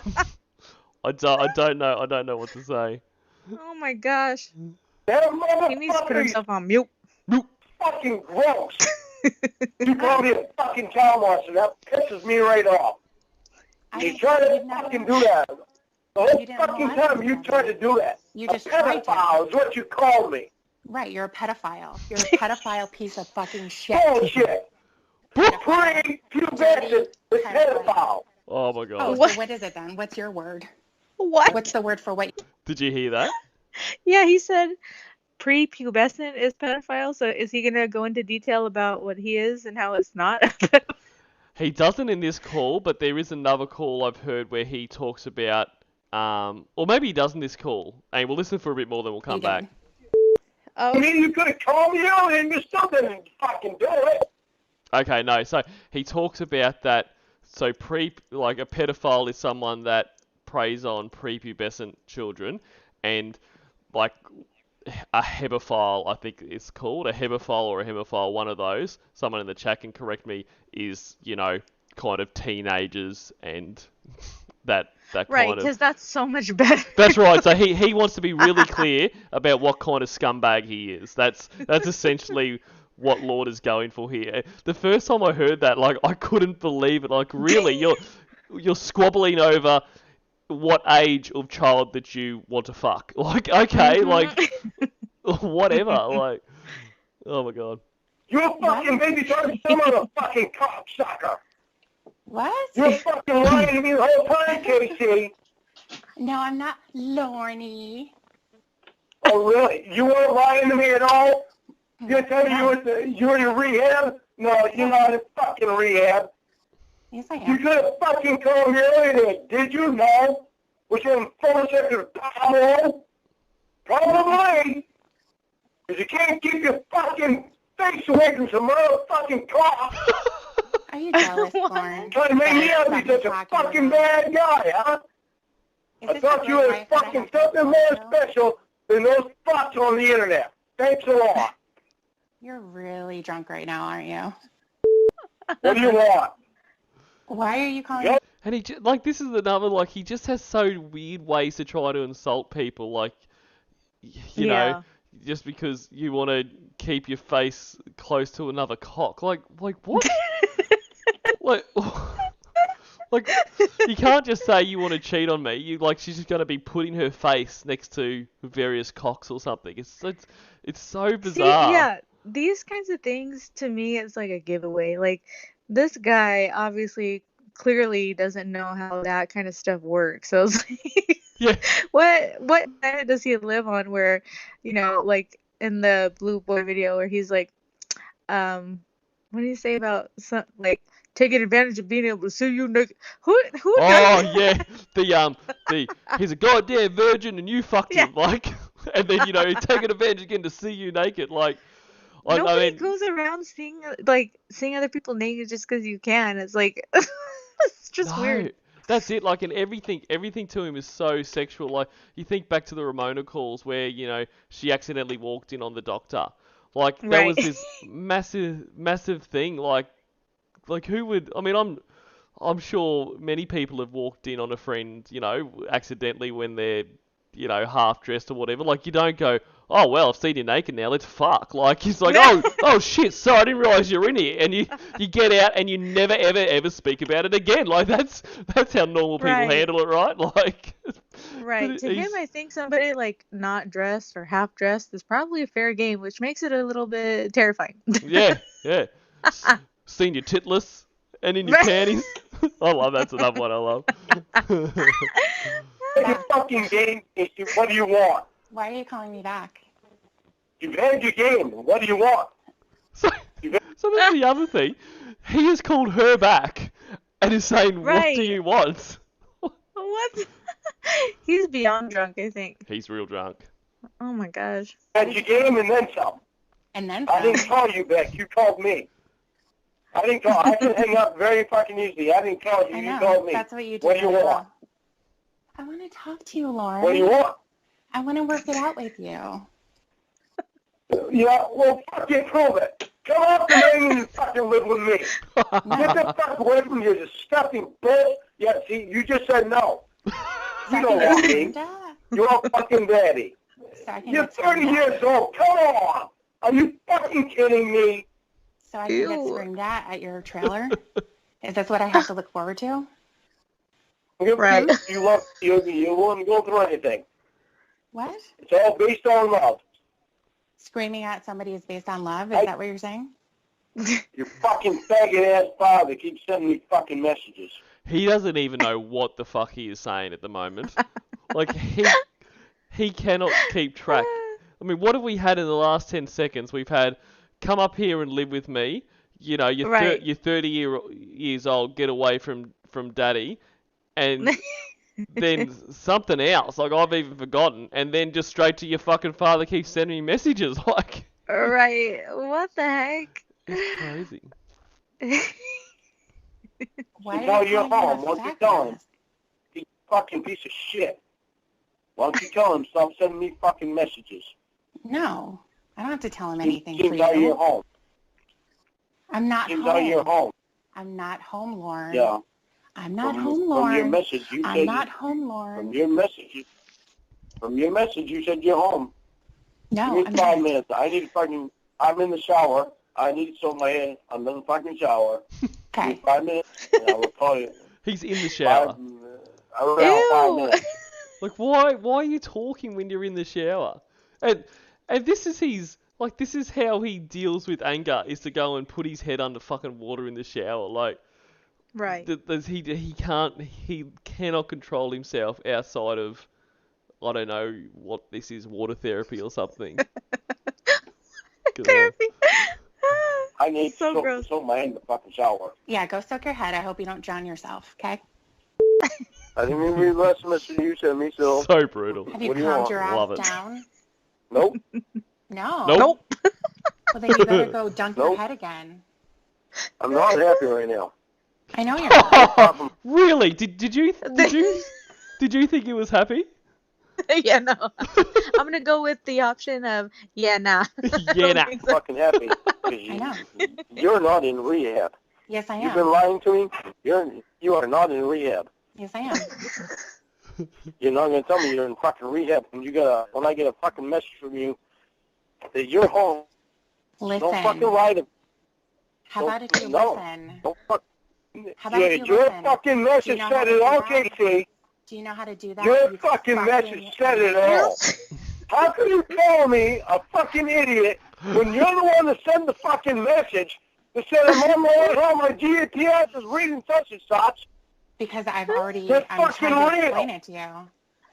don't know what to say. Oh my gosh. That He needs to put motherfucker is himself on mute. fucking gross. You call me a fucking child monster. That pisses me right off. You try to fucking do that. The whole You didn't fucking know I time was you gonna tried do to do that. You A just tried to. pedophile is what you call me. Right, you're a pedophile. You're a pedophile piece of fucking shit. Bullshit. Pre-pubescent is pedophile. Oh my Oh, god. What? so what is it then? What's your word? What? What's the word for what? Did you hear that? Yeah, he said prepubescent is pedophile, so is he gonna go into detail about what he is and how it's not? He doesn't in this call, but there is another call I've heard where he talks about, or maybe he does in this call. And we'll listen for a bit more, then we'll come You back. did. I Oh, mean, you could have called me out and you still didn't fucking do it. Okay, no. So he talks about that. So a pedophile is someone that preys on prepubescent children, and like a hebephile, I think it's called a hebephile or a hemophile. One of those. Someone in the chat can correct me. Is kind of teenagers and that right, kind of. because that's so much better. That's right. So he wants to be really clear about what kind of scumbag he is. That's essentially what Lord is going for here. The first time I heard that, I couldn't believe it. Like, really, you're squabbling over what age of child that you want to fuck. Like, okay, whatever. Like, oh my god. You're fucking baby trying to some other fucking cocksucker. What? You're fucking lying to me the whole time, Casey. No, I'm not Lorne. Oh, really? You weren't lying to me at all? You're telling me you were in rehab? No, you're not in fucking rehab. Yes, I You am. could have fucking told me earlier, did you? No. Was you in full second Pablo? Probably. Because you can't keep your fucking face away from some motherfucking cops. Are you jealous, What? Lorne? Trying to make me out to be such a fucking bad guy, huh? I thought you were fucking something more special than those fucks on the internet. Thanks a lot. You're really drunk right now, aren't you? What do you want? Why are you calling Yep. And this is another, he just has so weird ways to try to insult people. Like, you know, just because you want to keep your face close to another cock. Like what? like, like you can't just say you want to cheat on me. She's just gonna be putting her face next to various cocks or something. It's so bizarre. See, yeah, these kinds of things to me it's like a giveaway. Like this guy obviously clearly doesn't know how that kind of stuff works. So it's like, Yeah. what planet does he live on where, like in the Blue Boy video where he's like, what do you say about some like taking advantage of being able to see you naked? Who Oh does yeah, he's a goddamn virgin and you fucked Yeah. him, and then he's taking advantage again to see you naked, Nobody goes around seeing other people naked just because you can. It's like it's just no, weird. that's it. And everything to him is so sexual. Like you think back to the Ramona calls where she accidentally walked in on the doctor. That Right. was this massive thing. Like who would? I mean, I'm sure many people have walked in on a friend, accidentally when they're, half dressed or whatever. Like, you don't go, oh, well, I've seen you naked now, let's fuck. Like, it's like, oh, shit, sorry, I didn't realise you're in here. And you get out and you never, ever, ever speak about it again. Like, that's how normal people Right. handle it, right? Like, Right. To him, I think somebody not dressed or half dressed is probably a fair game, which makes it a little bit terrifying. Yeah. Seen you titless and in your panties. I love that's another one I love. Your fucking game, Casey. What do you want? Why are you calling me back? You've had your game. What do you want? So that's the other thing. He has called her back and is saying, Right. what do you want? What? He's beyond drunk, I think. He's real drunk. Oh my gosh. You had your game and then some. And then I didn't call you back. You called me. I didn't call. I can hang up very fucking easily. I didn't call you. I You know. called me. That's what you did. What do you want? I want to talk to you, Lorne. What do you want? I want to work it out with you. Yeah, well, fucking prove it. Come off the main and fucking live with me. Get the fuck away from your disgusting bitch. Yeah, see, you just said no. You don't want me. You're a fucking daddy. You're 30 years old. Come on. Are you fucking kidding me? So I can get screamed at your trailer? Is this what I have to look forward to? Right. You won't go through anything. What? It's all based on love. Screaming at somebody is based on love? Is that what you're saying? Your fucking faggot-ass father keeps sending me fucking messages. He doesn't even know what the fuck he is saying at the moment. He cannot keep track. I mean, what have we had in the last 10 seconds? We've had, come up here and live with me. You're Right. you're 30 years old, get away from daddy. And then something else, I've even forgotten. And then just straight to your fucking father keeps sending me messages. Right. What the heck? It's crazy. Why Tell are you your calling home. me a Why don't you tell him? faggot? You fucking piece of shit. Why don't you tell him stop sending me fucking messages? No. I don't have to tell him anything for Seems out of your you. home. I'm not Seems out of your home. home. I'm not home, Lorne. Yeah. I'm not From- home, From Lorne. your message, you I'm said not home, Lorne. From your message, you said you're home. No, Give me I'm 5 not. minutes. I'm in the shower. I need to soak my head. I'm in the fucking shower. Give Okay. me 5 minutes, and I will call you. He's in the shower. Around 5 minutes. Why are you talking when you're in the shower? And this is how he deals with anger, is to go and put his head under fucking water in the shower. Right. He cannot control himself outside of, I don't know what this is, water therapy or something. Therapy. I need So to gross. soak my head in the fucking shower. Yeah, go soak your head. I hope you don't drown yourself, okay? I didn't even read the last message you sent me, so... So brutal. Have you What do you calmed want? your Love ass it. down? Nope. No. Nope. Well, then you better go dunk your Nope. head again. I'm not happy right now. I know you're not. Really? Did you think he was happy? Yeah, no. I'm gonna go with the option of yeah, nah. Yeah, nah. I'm fucking happy. 'Cause I know. You're not in rehab. Yes, I You've been am. lying to me. You are not in rehab. Yes, I am. You're not gonna tell me you're in fucking rehab when I get a fucking message from you that you're home. Listen. Don't fucking lie to me. How about if you No. listen? Don't fuck. How about if you Your listen? fucking Do message you know how said to it do all, that? Casey. Do you know how to do that? Your You fucking message said it all. How can you call me a fucking idiot when you're the one that sent the fucking message that said I'm on my way home, my GPS is reading such and such? Because I've already, That's I'm fucking trying to real. explain it to you.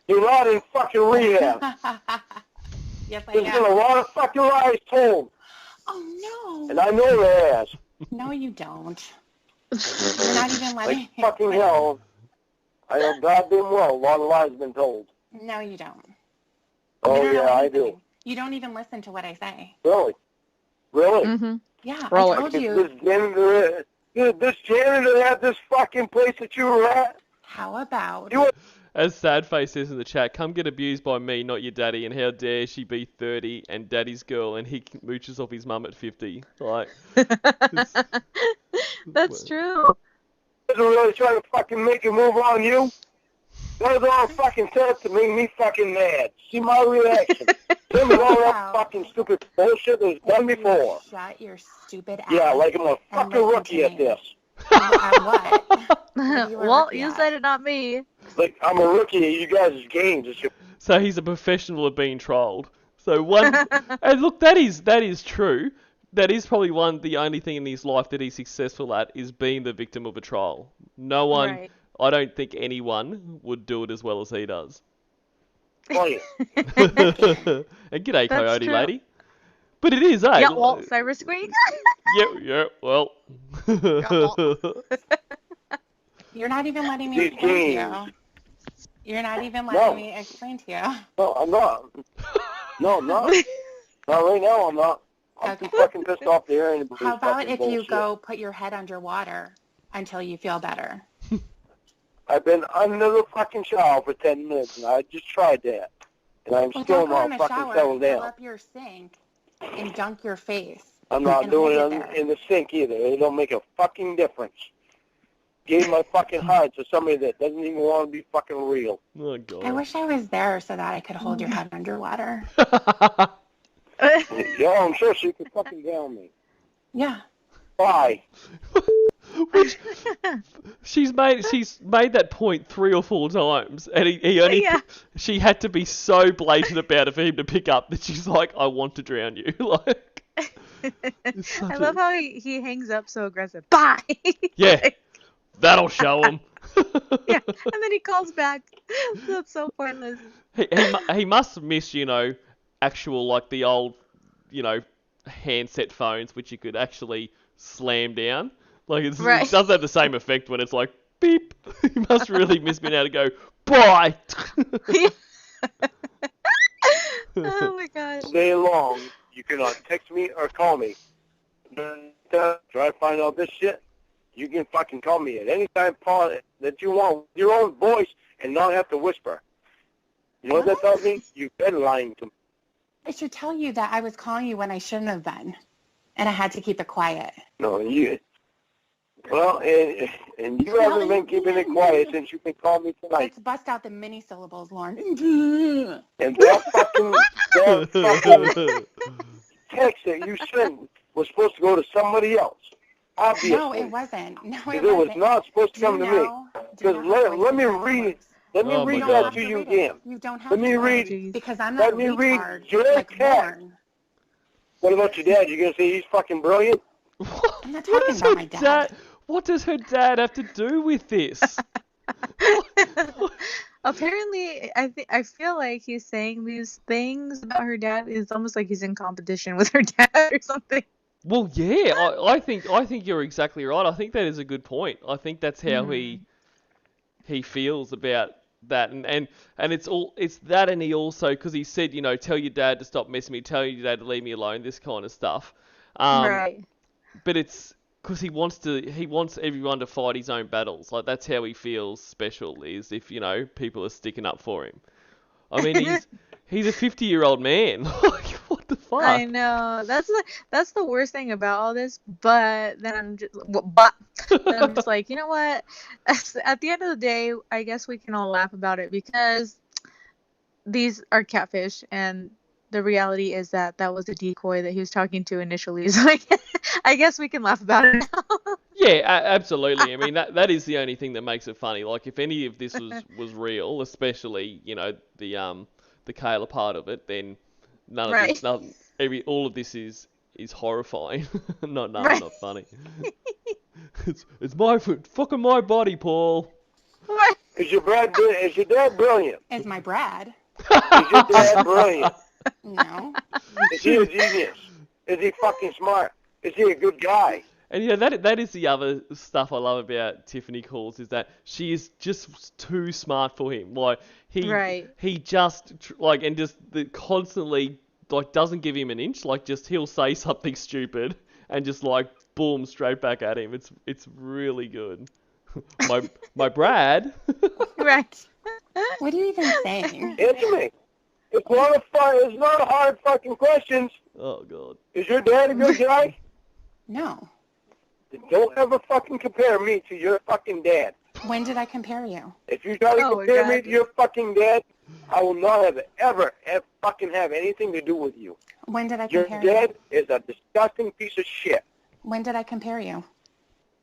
You're not in fucking rehab. Yes, I There's been a am. lot of fucking lies told, Oh, and I know there has. no. No, you don't. You're not even letting Like fucking hell, I know goddamn well a lot of lies have been told. No, you don't. Oh, You don't know yeah, I anything. do. You don't even listen to what I say. Really? Really? Mm-hmm. Yeah, Really? I told you. This janitor at this fucking place that you were at? How about? As Sadface says in the chat, come get abused by me, not your daddy, and how dare she be 30 and daddy's girl and he mooches off his mum at 50. Like, That's true. They're really trying to fucking make a move on you? That was all fucking set up to make me fucking mad. See my reaction. Them with all that fucking stupid bullshit that was done before. Shut your stupid ass. Yeah, like I'm a and fucking listen rookie to at me. this. At what? What you were Well, looking you at? said it, not me. Like I'm a rookie at you guys' games. It's your so he's a professional at being trolled. So one, and look, that is true. That is probably the only thing in his life that he's successful at is being the victim of a troll. No one, Right. I don't think anyone would do it as well as he does. client. And g'day, That's Coyote true. lady. But it is, eh? Yeah, well, Cyber Squeak. Yeah, well. You're not even letting me These explain to games. you. You're not even No. letting me explain to you. No, I'm not. No, I'm not. Not right now, I'm not. I'm too Okay. fucking pissed off to hear anybody How about fucking if you bullshit. go put your head underwater until you feel better? I've been under the fucking shower for 10 minutes, and I just tried that. And I'm Well, still don't go in not the fucking shower, settled fill down. up your sink, and dunk your face. I'm not and doing hold it it there. in the sink either. It don't make a fucking difference. Gave my fucking heart to somebody that doesn't even want to be fucking real. Oh, God. I wish I was there so that I could hold your head underwater. Yeah, I'm sure she could fucking down me. Yeah. Why? Which, she's made that point 3 or 4 times, and he only Yeah. she had to be so blatant about it for him to pick up that she's like, I want to drown you. Like, it's such I love how he hangs up so aggressive. Bye. Yeah. Like, that'll show him. yeah, and then he calls back. That's so pointless. he must have missed, actual, like, the old, handset phones, which you could actually slam down. Like, it Right. does have the same effect when it's like, beep. He must really miss being able to go, bye. Oh my gosh. All day long, you cannot text me or call me. Try to find out this shit. You can fucking call me at any time that you want, with your own voice, and not have to whisper. You know what that tells me? You've been lying to me. I should tell you that I was calling you when I shouldn't have been, and I had to keep it quiet. No, you. Well, and you haven't been keeping it quiet since you can call me tonight. Let's bust out the mini syllables, Lorne. And that fucking text that you sent was supposed to go to somebody else. Obviously. No, it wasn't. No, it It was wasn't. not supposed to Do you come to me. know- do you Because know how let me voice read works? Let me Oh read my that God. to you read it. again. You don't have Let me to read. Jeez. because I'm Let not me a read retard your like text. Lorne. What about your dad? You gonna say he's fucking brilliant? I'm not What talking does about her my dad. What does her dad have to do with this? Apparently, I feel like he's saying these things about her dad. It's almost like he's in competition with her dad or something. Well, yeah, I think you're exactly right. I think that is a good point. I think that's how he feels about that, and it's that, and he also, because he said, tell your dad to stop messing me, tell your dad to leave me alone, this kind of stuff. Right. But it's because he wants everyone to fight his own battles. Like, that's how he feels special, is if people are sticking up for him. I mean, he's a 50-year-old man. Like, what the fuck? I know. That's the worst thing about all this. But then I'm just like, you know what? At the end of the day, I guess we can all laugh about it because these are catfish, and the reality is that that was a decoy that he was talking to initially. So I guess we can laugh about it now. Yeah, absolutely. I mean, that is the only thing that makes it funny. Like, if any of this was real, especially, the Kayla part of it, then none of this, Right. all of this is horrifying. Not Right. not funny. It's my fucking my body, Paul. Right. Is your dad brilliant? Is my Brad? Is your dad brilliant? No. Is he a genius? Is he fucking smart? Is he a good guy? And that is the other stuff I love about Tiffany Calls, is that she is just too smart for him. Like, Right. he just and just constantly doesn't give him an inch. Like, just he'll say something stupid and just boom, straight back at him. It's really good. my Brad. Right. What are you even saying? Answer me. It's not a hard fucking question. Oh God. Is your dad a good guy? No. Don't ever fucking compare me to your fucking dad. When did I compare you? If you try to Oh, compare me God. to your fucking dad, I will not ever fucking have anything to do with you. When did I Your compare you? dad is a disgusting piece of shit. When did I compare you?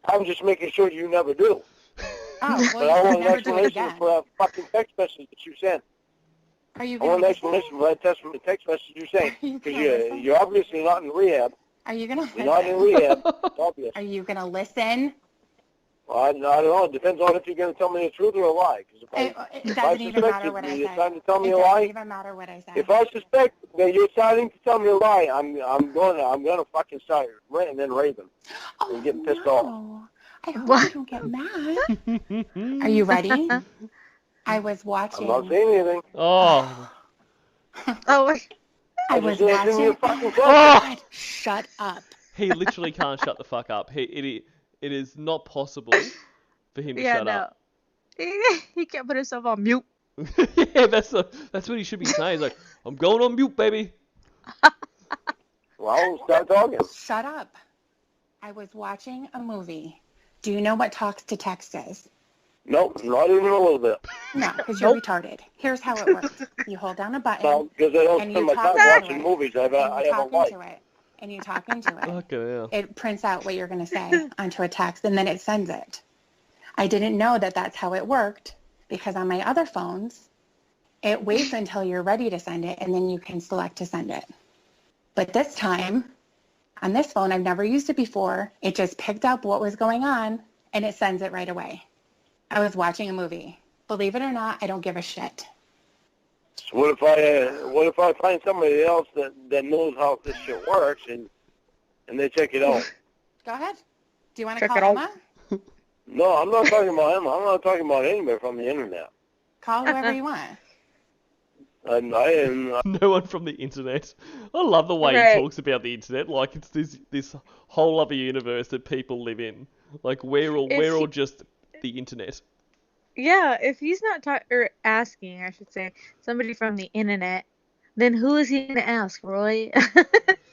I'm just making sure you never do. Oh, But I well, want you an never do it explanation again. for that fucking text message that you sent. Are you I want gonna an explanation for that text message you sent. Are you Because gonna listen? you're obviously not in rehab. Are you gonna You're not in listen? rehab. It's obvious. Are you gonna listen? Well, I don't know. It depends on if you're going to tell me the truth or a lie. Because It if I doesn't even matter suspect what you, I you're say. trying to tell me It a doesn't lie. even matter what I say. If I suspect that you're trying to tell me a lie, I'm gonna fucking start ranting and raving. Oh, I'm getting pissed off. no. I hope What? you don't get mad. Are you ready? I was I'm watching. not saying anything. Oh. Oh, wait. I I was just answering your watching. fucking question. God, shut up. He literally can't shut the fuck up. It is not possible for him to Yeah, shut no. up. He can't put himself on mute. Yeah, that's what he should be saying. He's like, I'm going on mute, baby. Well, start talking. Shut up. I was watching a movie. Do you know what talks to text is? Nope, not even a little bit. No, because you're retarded. Here's how it works. You hold down a button, No, because I don't And spend you my time talk to watching it. movies. I and have you a talk life. into it, and you talk into it. Fucking hell. It prints out what you're going to say onto a text, and then it sends it. I didn't know that that's how it worked, because on my other phones, it waits until you're ready to send it, and then you can select to send it. But this time, on this phone, I've never used it before. It just picked up what was going on, and it sends it right away. I was watching a movie. Believe it or not, I don't give a shit. So what if I find somebody else that knows how this shit works and they check it out? Go ahead. Do you want to Check call it out. Emma? No, I'm not talking about him. I'm not talking about anybody from the internet. Call whoever you want. I am. No one from the internet. I love the way Right. he talks about the internet. Like, it's this whole other universe that people live in. Like, we're all just the internet. Yeah, if he's not asking, I should say, somebody from the internet, then who is he going to ask, Roy?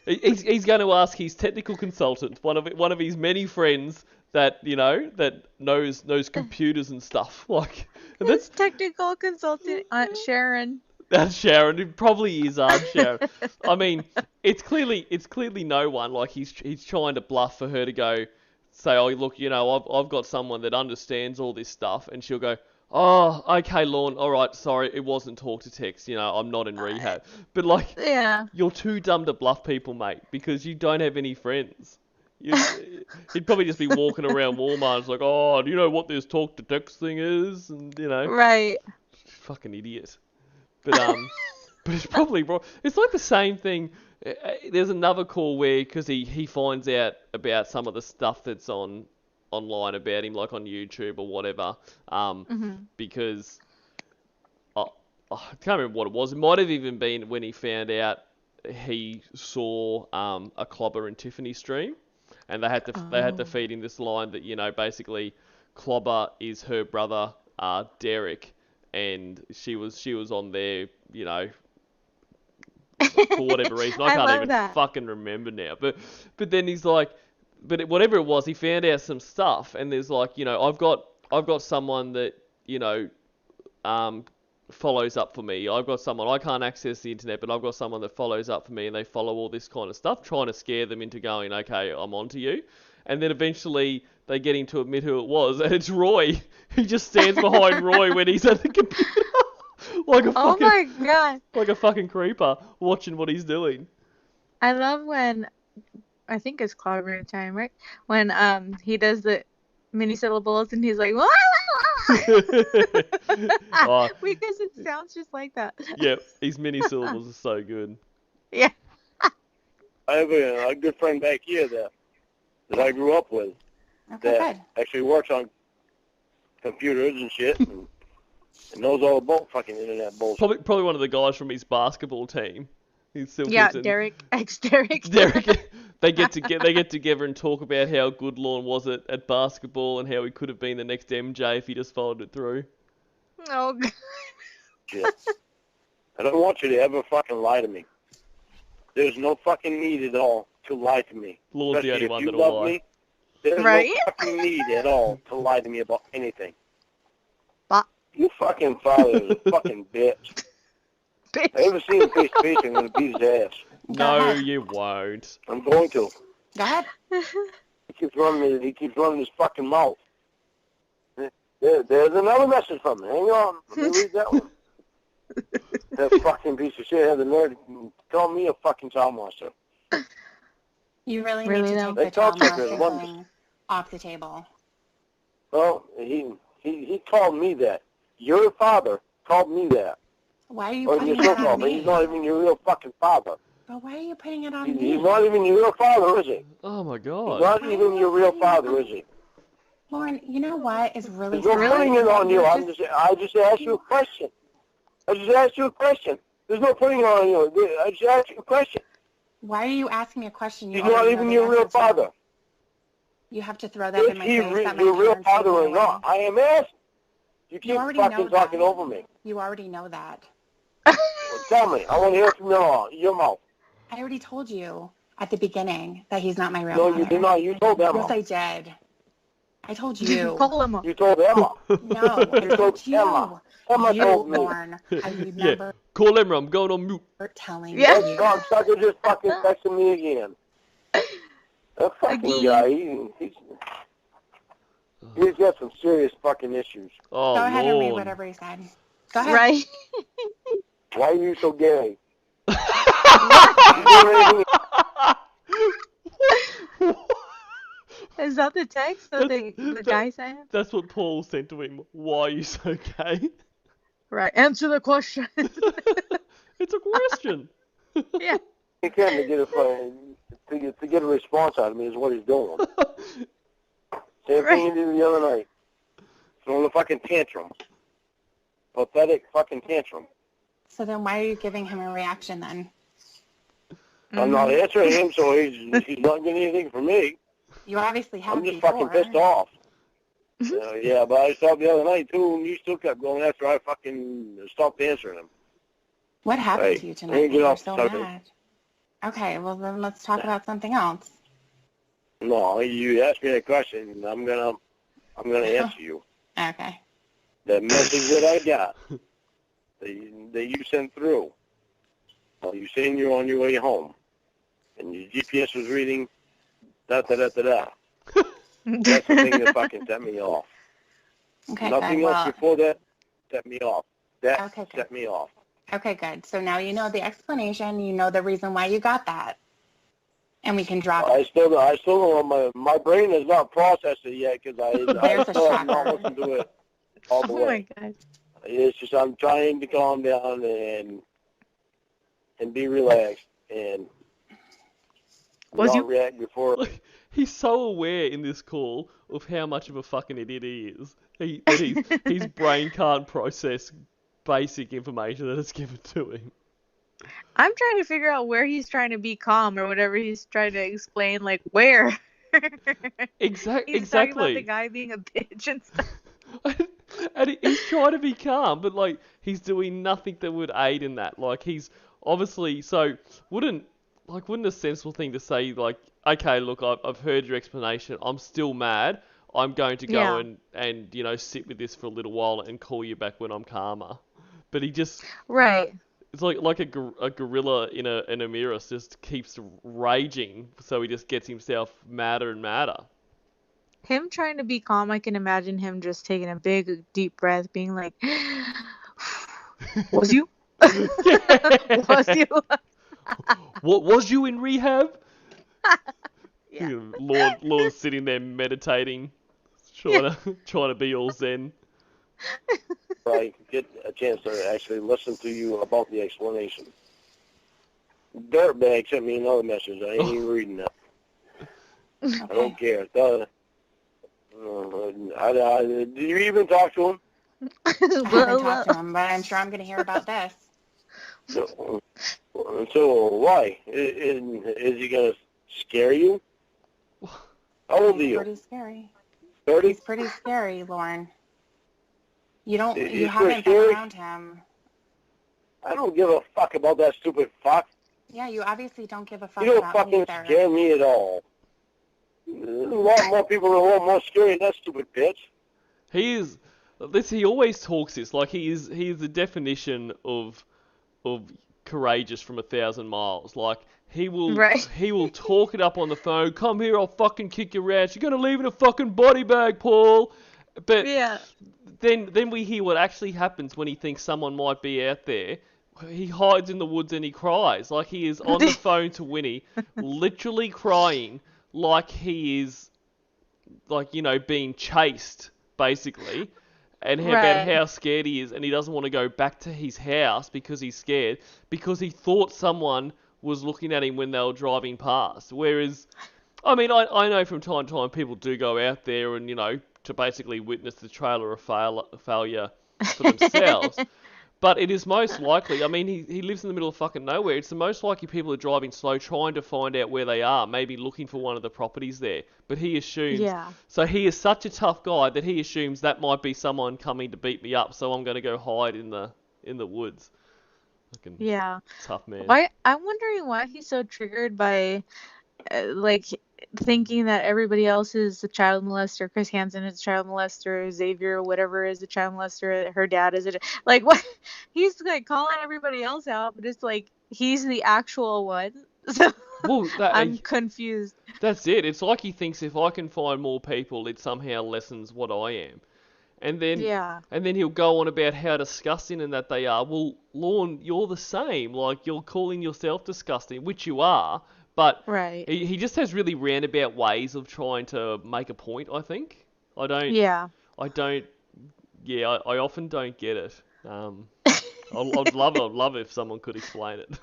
He's going to ask his technical consultant, one of his many friends that that knows computers and stuff. Like, His that's technical consultant, Aunt Sharon. that's Sharon. It probably is Aunt Sharon. I mean, it's clearly no one. Like, he's trying to bluff for her to go say, oh look, I've got someone that understands all this stuff, and she'll go, oh, okay, Lorne, all right, sorry, it wasn't talk to text. I'm not in rehab. But like, Yeah. you're too dumb to bluff people, mate, because you don't have any friends. He'd probably just be walking around Walmart. It's like, oh, do you know what this talk to text thing is? And Right. fucking idiot. But but it's probably wrong. It's like the same thing. There's another call where, because he finds out about some of the stuff that's online about him, like on YouTube or whatever. Because I can't remember what it was. It might have even been when he found out he saw a Clobber and Tiffany stream, and they had to feed him this line that basically Clobber is her brother Derek, and she was on there for whatever reason. I I can't love even that. fucking remember now. But then he's like, whatever it was, he found out some stuff, and there's like, I've got someone that follows up for me. I've got someone, I can't access the internet, but I've got someone that follows up for me and they follow all this kind of stuff, trying to scare them into going, okay, I'm onto you. And then eventually they get him to admit who it was, and it's Roy. He just stands behind Roy when he's at the computer. like a Oh fucking, my god. like a fucking creeper watching what he's doing. I love when, I think it's clobbering time, right? When he does the mini syllables and he's like, wah, wah, wah. Oh, Because it sounds just like that. yeah, his mini syllables are so good. Yeah. I have a good friend back here that I grew up with Okay, that good. actually works on computers and shit and knows all about fucking internet bullshit. Probably one of the guys from his basketball team. He still Yeah, keeps it. Derek, ex-Derek. Derek, they get together and talk about how good Lorne was at basketball and how he could have been the next MJ if he just followed it through. Oh, God. Shit. I don't want you to ever fucking lie to me. There's no fucking need at all to lie to me. Lorne's the Especially only if one you that'll love lie. me, there's Right? no fucking need at all to lie to me about anything. But, You fucking father is a fucking bitch. bitch. I ever see him face to face, I'm going to beat his ass. Go No, ahead. you won't. I'm going to. Go ahead. He keeps running his fucking mouth. There's another message from him. Hang on. Let me read that one. That fucking piece of shit had the nerve to call me a fucking child monster. You really Really, need to though? take the They talk child like there's molester one- thing off the table. Well, he called me that. Your father called me that. Why are you Or putting your it on so-called, but me? he's not even your real fucking father. But why are you putting it on me? He's not even your real father, is he? Oh my He's god. not even your real father, is he? Lauren, you know what is really There's no putting it on you. You're I just asked you a question. I just asked you a question. There's no putting it on you. I just asked you a question. Why are you asking me a question? You He's not already know even the your real answer to? father. You have to throw that in Is my he face that my your real parents threw father me or away. not? I am asking. You keep already know fucking that. talking over me. You already know that. Well, tell me. I want to hear it from your mouth. I already told you at the beginning that he's not my real No, father. you did not. You told Yes, Emma. I did. I told you. Call him up. You told Emma. No, I You told told you. Emma. Emma You, told me. Lauren. I Yeah, remember call Emma, I'm going on mute. telling Yeah. That you. cocksucker just fucking texted me again. That fucking Again. guy, he's got some serious fucking issues. Oh, Go ahead and read Lord. whatever he said. Go ahead. Right? Why are you so gay? Is that the text that the guy sent? That's what Paul sent to him. Why are you so gay? Right. Answer the question. It's a question. Yeah. He came to get a response out of me is what he's doing. Same thing he did the other night. Throwing a fucking tantrum. Pathetic fucking tantrum. So then why are you giving him a reaction then? I'm not answering him, so he's not getting anything from me. You obviously have I'm just before. fucking pissed off. Yeah, but I saw the other night too, and you still kept going after I fucking stopped answering him. What happened Hey, to you let tonight? me that get You're off so the subject. mad. Okay, well then let's talk about something else. No, you asked me a question, and I'm gonna answer you. Okay. The message that I got, that you sent through, while you saying you're on your way home, and your GPS was reading da-da-da-da-da. That's the thing that fucking set me off. Okay, Nothing good. else Well, before that set me off. That Okay, good. set me off. okay, good. So now you know the explanation. You know the reason why you got that. And we can drop it. I still don't, my brain has not processed it yet because I There's a still have not shocker. listened to it all the Oh my way. god. It's just I'm trying to calm down and be relaxed and Was not you- react before. Like, he's so aware in this call of how much of a fucking idiot he is. That his brain can't process basic information that is given to him. I'm trying to figure out where he's trying to be calm or whatever he's trying to explain, like where. He's talking about the Exactly. guy being a bitch and stuff. And he's trying to be calm, but like he's doing nothing that would aid in that. Like he's obviously wouldn't a sensible thing to say like, okay, look, I've heard your explanation. I'm still mad. I'm going to go Yeah. and sit with this for a little while and call you back when I'm calmer. but he just Right. it's like a gorilla in a mirror just keeps raging, so he just gets himself madder and madder. Him trying to be calm, I can imagine him just taking a big, deep breath, being like, "Was you? Was you?" What was you in rehab? Yeah. Lorne's sitting there meditating, trying to be all zen. I get a chance to actually listen to you about the explanation. Dirtbag sent me another message. I ain't even reading that. I don't care. Did you even talk to him? I haven't talked to him, but I'm sure I'm going to hear about this. So why? Is he going to scare you? How old are you? Pretty scary. 30? He's pretty scary, Lorne. You He's haven't pretty been scary? around him. I don't give a fuck about that stupid fuck. Yeah, you obviously don't give a fuck You don't about me fucking either. scare me at all. There's a lot more people are a lot more scary than that stupid bitch. He is. He always talks this like he is the definition of courageous from 1,000 miles. Like he will talk it up on the phone. Come here, I'll fucking kick your ass. You're gonna leave in a fucking body bag, Paul. But Yeah. then we hear what actually happens when he thinks someone might be out there. He hides in the woods and he cries. Like he is on the phone to Winnie, literally crying like he is, like, being chased, basically. And about how scared he is, and he doesn't want to go back to his house because he's scared, because he thought someone was looking at him when they were driving past. Whereas, I mean, I know from time to time people do go out there and, to basically witness the trailer of failure for themselves. But it is most likely, I mean, he lives in the middle of fucking nowhere. It's the most likely people are driving slow, trying to find out where they are, maybe looking for one of the properties there. But he assumes, so he is such a tough guy that he assumes that might be someone coming to beat me up, so I'm going to go hide in the woods. Fucking tough man. I'm wondering why he's so triggered by, thinking that everybody else is a child molester. Chris Hansen is a child molester. Xavier, whatever, is a child molester. Her dad is like what? He's like calling everybody else out, but it's like he's the actual one. So I'm confused. That's it. It's like he thinks if I can find more people, it somehow lessens what I am. And then he'll go on about how disgusting and that they are. Well, Lorne, you're the same. Like, you're calling yourself disgusting, which you are. But he just has really roundabout ways of trying to make a point, I think. I often don't get it. I'd love it if someone could explain it.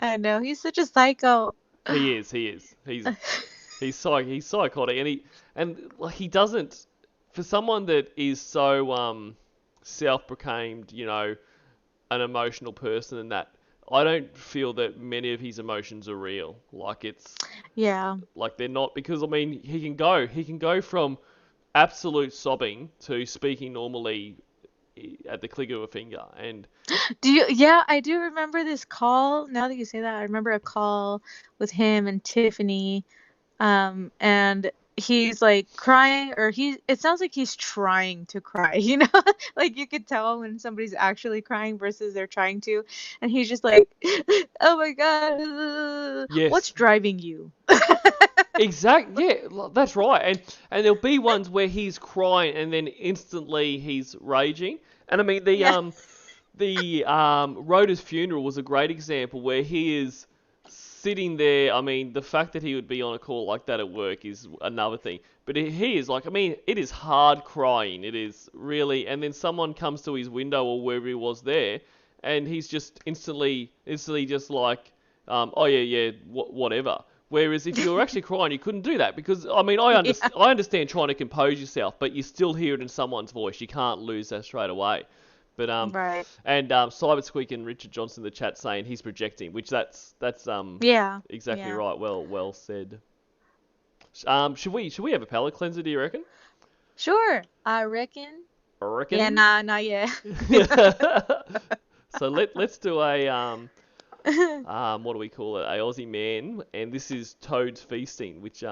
I know, he's such a psycho. He is. He's psychotic, and he doesn't. For someone that is so self-proclaimed, an emotional person, and that, I don't feel that many of his emotions are real. Like like they're not, because I mean he can go from absolute sobbing to speaking normally at the click of a finger. And I do remember this call. Now that you say that, I remember a call with him and Tiffany, and he's like crying, or it sounds like he's trying to cry, like you could tell when somebody's actually crying versus they're trying to, and he's just like, oh my god, what's driving you? Exactly, yeah, that's right. And there'll be ones where he's crying and then instantly he's raging. And I mean the Rhoda's funeral was a great example where he is sitting there. I mean, the fact that he would be on a call like that at work is another thing. But he is like, I mean, it is hard crying. It is really. And then someone comes to his window or wherever he was there, and he's just instantly just like, oh yeah, whatever. Whereas if you were actually crying, you couldn't do that, because I mean, I understand trying to compose yourself, but you still hear it in someone's voice. You can't lose that straight away. But and Cybersqueak and Richard Johnson in the chat saying he's projecting, which that's exactly right. Well said. Should we have a palate cleanser? Do you reckon? Sure, I reckon. Yeah, not yet. So let's do a what do we call it? A Aussie man, and this is Toad's Feasting, which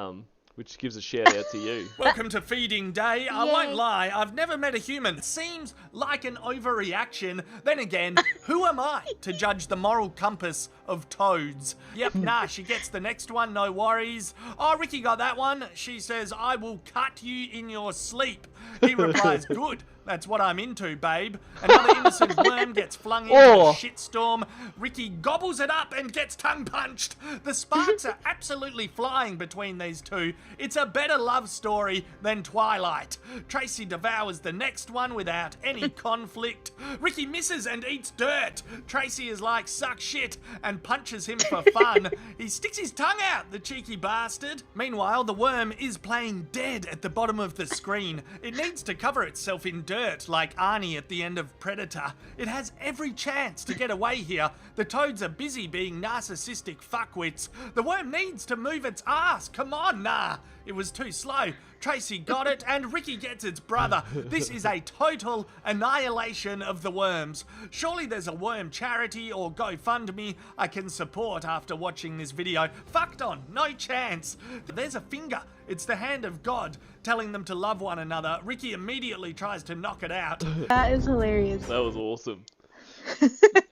which gives a shout out to you. Welcome to feeding day. I won't lie, I've never met a human. It seems like an overreaction. Then again, who am I to judge the moral compass of toads? Yep, nah, she gets the next one, no worries. Oh, Ricky got that one. She says, I will cut you in your sleep. He replies, good. That's what I'm into, babe. Another innocent worm gets flung into a shitstorm. Ricky gobbles it up and gets tongue-punched. The sparks are absolutely flying between these two. It's a better love story than Twilight. Tracy devours the next one without any conflict. Ricky misses and eats dirt. Tracy is like, suck shit, and punches him for fun. He sticks his tongue out, the cheeky bastard. Meanwhile, the worm is playing dead at the bottom of the screen. It needs to cover itself in dirt like Arnie at the end of Predator. It has every chance to get away here. The toads are busy being narcissistic fuckwits. The worm needs to move its ass. Come on, nah. It was too slow. Tracy got it and Ricky gets its brother. This is a total annihilation of the worms. Surely there's a worm charity or GoFundMe I can support after watching this video. Fucked on, no chance. There's a finger. It's the hand of God telling them to love one another. Ricky immediately tries to knock it out. That is hilarious. That was awesome.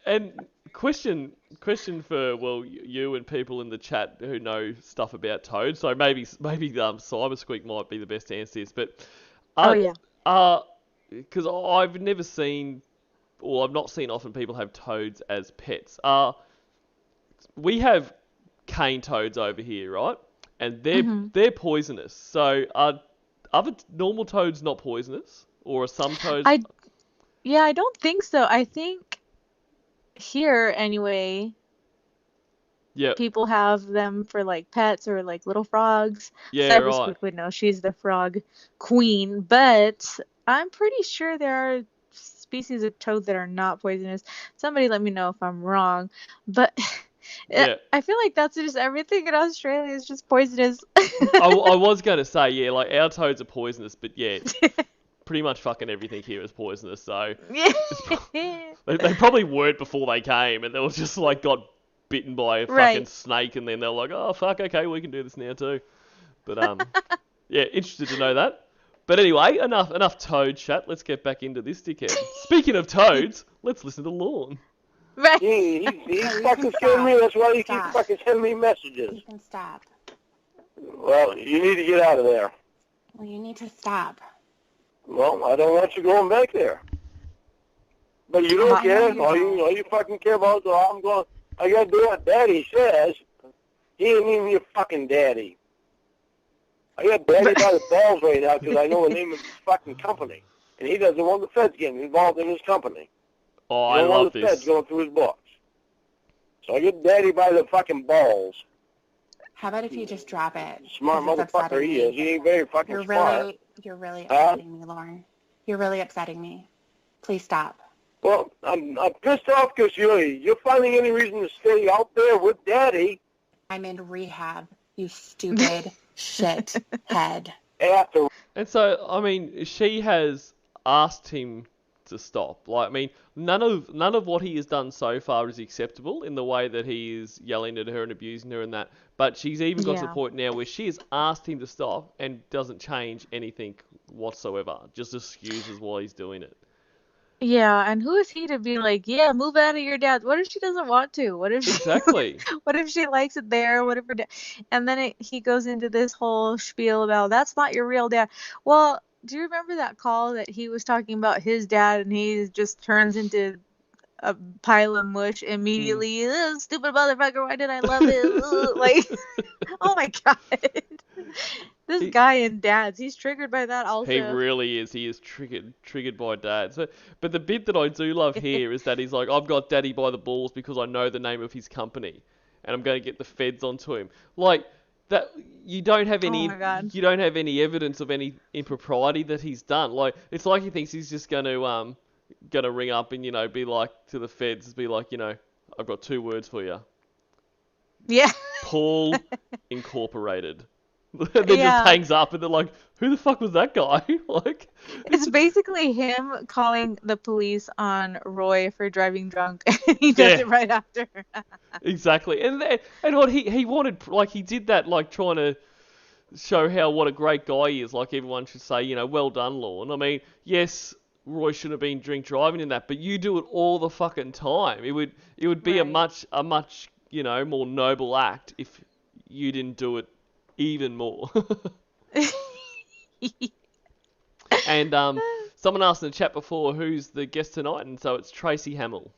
And question for you and people in the chat who know stuff about toads. So maybe Cybersqueak might be the best to answer this. But because I've never seen, or I've not seen often people have toads as pets. We have cane toads over here, right? And they're poisonous. So are other normal toads not poisonous, or are some toads? I don't think so. I think here anyway. Yeah. People have them for like pets or like little frogs. Yeah, Cybersqueak right. would know. She's the frog queen, but I'm pretty sure there are species of toad that are not poisonous. Somebody let me know if I'm wrong, but. Yeah. I feel like that's just everything in Australia is just poisonous. I was going to say, yeah, like our toads are poisonous, but yeah, pretty much fucking everything here is poisonous, so they probably weren't before they came, and they was just like got bitten by a fucking snake, and then they're like, oh fuck, okay, we can do this now too. But yeah, interested to know that. But anyway, enough toad chat. Let's get back into this dickhead. Speaking of toads, let's listen to Lorne. Right. He's fucking scaring me. That's why he keeps fucking sending me messages. You can stop. Well, you need to get out of there. Well, you need to stop. Well, I don't want you going back there. But you don't care. All you fucking care about is I'm going. I gotta do what Daddy says. He ain't even your fucking daddy. I got Daddy by the balls right now because I know the name of his fucking company, and he doesn't want the feds getting involved in his company. Oh, I love the this. feds going through his books. So I get Daddy by the fucking balls. How about if you just drop it? Smart motherfucker he is. He ain't very fucking smart. You're really upsetting me, Lorne. You're really upsetting me. Please stop. Well, I'm pissed off because you're finding any reason to stay out there with Daddy. I'm in rehab, you stupid shit head. And so, I mean, she has asked him to stop. Like, I mean, none of what he has done so far is acceptable in the way that he is yelling at her and abusing her and that. But she's even got to the point now where she has asked him to stop and doesn't change anything whatsoever. Just excuses why he's doing it. Yeah, and who is he to be like, yeah, move out of your dad? What if she doesn't want to? What if Exactly. what if she likes it there? What if her dad? And then he goes into this whole spiel about that's not your real dad. Well, do you remember that call that he was talking about his dad and he just turns into a pile of mush immediately? Stupid motherfucker, why did I love him? Like, oh my god. This guy and dads, he's triggered by that also. He really is. He is triggered by dads. But the bit that I do love here is that he's like, I've got Daddy by the balls because I know the name of his company, and I'm going to get the feds onto him. Like that, you don't have any. Oh my God. You don't have any evidence of any impropriety that he's done. Like it's like he thinks he's just going to ring up and be like to the feds, be like, I've got 2 words for you. Yeah. Paul Incorporated. Then just hangs up and they're like, who the fuck was that guy? Like, it's basically him calling the police on Roy for driving drunk. He does it right after. Exactly. And what he wanted, like he did that, like trying to show what a great guy he is. Like everyone should say, you know, well done, Lorne. I mean, yes, Roy should have been drink driving in that, but you do it all the fucking time. It would be Right. a much you know more noble act if you didn't do it even more. And someone asked in the chat before who's the guest tonight, and so it's Tracy Hamel.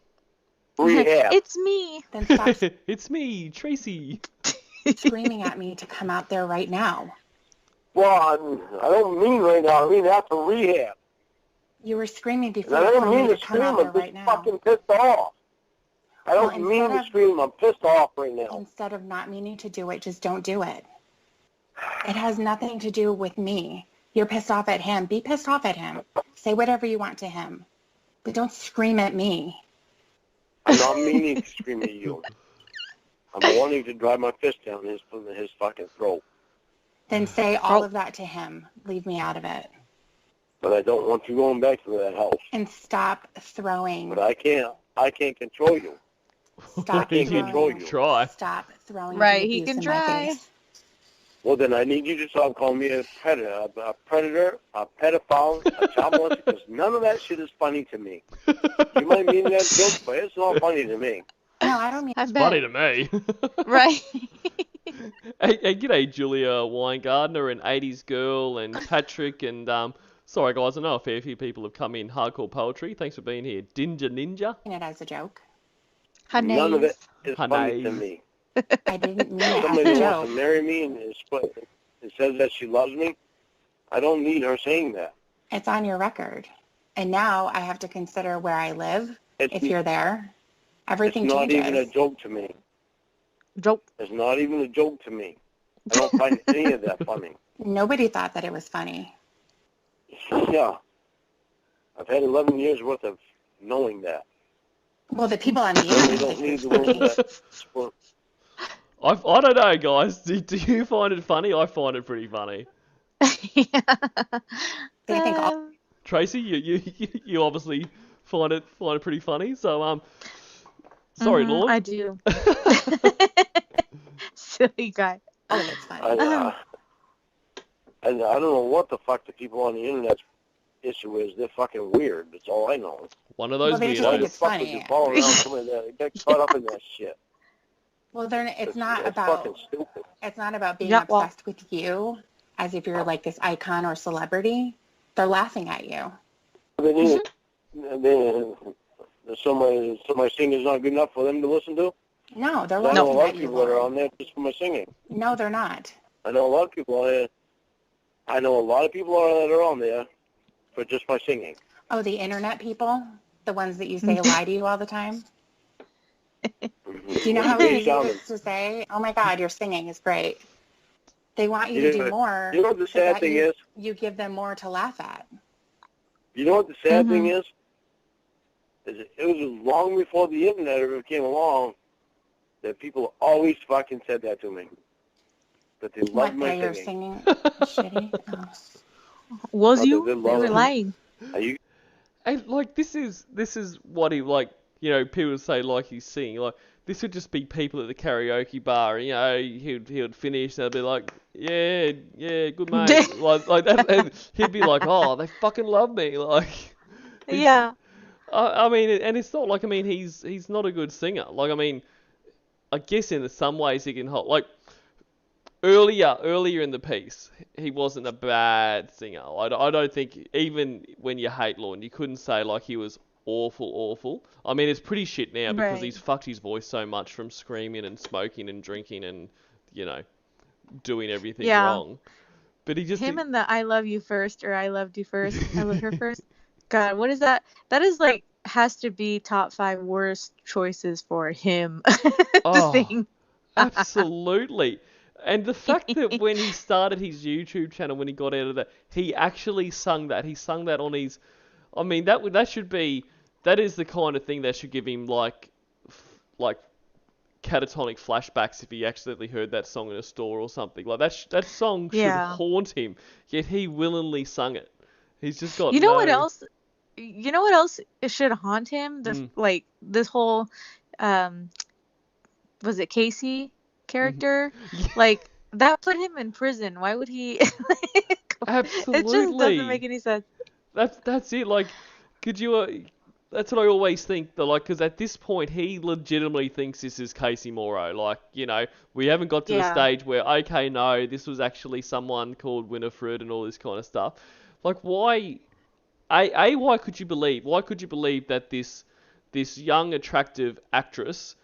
Rehab. It's me. Then stop It's me, Tracy. screaming at me to come out there right now. Well, I don't mean right now. I mean after rehab. You were screaming And before I for don't me mean to to come scream. out there I'm just right now. fucking pissed off. I Well, don't mean to instead of- scream. I'm pissed off right now. Instead of not meaning to do it, just don't do it. It has nothing to do with me. You're pissed off at him. Be pissed off at him. Say whatever you want to him. But don't scream at me. I'm not meaning to scream at you. I'm wanting to drive my fist down his fucking throat. Then say all of that to him. Leave me out of it. But I don't want you going back to that house. And stop throwing. But I can't control you. Stop You can throwing. can try. Stop throwing Right, the he abuse can in my try. face. Well, then I need you to stop calling me a predator, a pedophile, a child molester, because none of that shit is funny to me. You might mean that joke, but it's not funny to me. No, I don't mean. I bet. Funny to me. Right. Hey, g'day Julia Weingartner and 80s Girl and Patrick and sorry guys, I know a fair few people have come in. Hardcore Poetry, thanks for being here. Dinja Ninja. it as a joke. None of it is Her funny to name. me. I didn't mean it Somebody as a wants to joke. marry me and says that she loves me. I don't need her saying that. It's on your record. And now I have to consider where I live It's, if you're there. it's Everything not changes. even a joke to me. Joke. It's not even a joke to me. I don't find any of that funny. Nobody thought that it was funny. Yeah. I've had 11 years worth of knowing that. Well, the people on the We internet don't think need it's the ones funny. that. Well, I don't know guys, do you find it funny? I find it pretty funny. They think all Tracy, you obviously find it pretty funny. So sorry, Lorne. I do. Silly guy. of it's funny. I don't know what the fuck the people on the internet's issue is. They're fucking weird. That's all I know. One of those Well, they just Why think weirdos. the it's fuck would funny. you follow around somebody that get caught up in that shit? Well, it's not That's about fucking stupid. it's not about being Yeah, well- obsessed with you as if you're like this icon or celebrity. They're laughing at you. So my singing's not good enough for them to listen to? No, they're I know a laughing lot at of you. people that are Lauren. on there just for my singing. No, they're not. I know a lot of people on there. I know a lot of people that are on there for just my singing. Oh, the internet people, the ones that you say lie to you all the time. Do you know how They easy it sounded- is to say, "Oh my God, your singing is great"? They want you You to know- do more. You know what the so sad that thing you, is? you give them more to laugh at. You know what the sad thing is? It was long before the internet ever came along that people always fucking said that to me. That they What? loved my That you're singing. singing shitty? Oh. Was Oh, you? they They love were it. lying. Are you? And like this is what he like. You know, people say like he's singing. Like this would just be people at the karaoke bar. You know, he would finish and they'd be like, yeah, good mate. like that. And he'd be like, oh, they fucking love me. Like, Yeah. I mean, and it's not like, I mean, he's not a good singer. Like, I mean, I guess in some ways he can hold, like, earlier in the piece, he wasn't a bad singer. I don't think, even when you hate Lorne, you couldn't say, like, he was awful. I mean, it's pretty shit now because Right. he's fucked his voice so much from screaming and smoking and drinking and, you know, doing everything Yeah. wrong. But he just... Him and the I love you first or I loved you first. I love her first. God, what is that? That is like has to be top 5 worst choices for him to Oh. sing. Absolutely. And the fact that when he started his YouTube channel, when he got out of that, he actually sung that. He sung that on his... I mean, that should be... That is the kind of thing that should give him, like catatonic flashbacks if he accidentally heard that song in a store or something. Like, that song should Yeah. haunt him, yet he willingly sung it. He's just got You know no... what else? You know what else should haunt him? Like this whole was it Casey character? Yeah. Like that put him in prison. Why would he? It just doesn't make Absolutely. any sense. That's it. Like, could you? That's what I always think. That like, because at this point he legitimately thinks this is Casey Morrow. Like, we haven't got to the Yeah. stage where okay, no, this was actually someone called Winifred and all this kind of stuff. Like, why? Why could you believe? Why could you believe that this young, attractive actress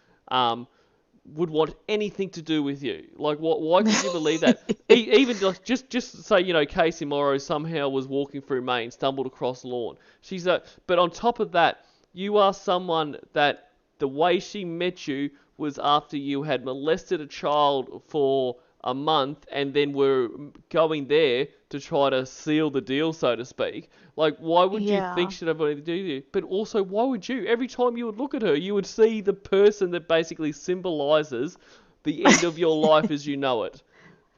would want anything to do with you? Like, what? Why could you believe that? Even like, just say, Casey Morrow somehow was walking through Maine, stumbled across Lorne. But on top of that, you are someone that the way she met you was after you had molested a child for a month and then were going there to try to seal the deal, so to speak. Like, why would you think Yeah. she'd have anything to do with you? But also, why would you? Every time you would look at her, you would see the person that basically symbolizes the end of your life as you know it.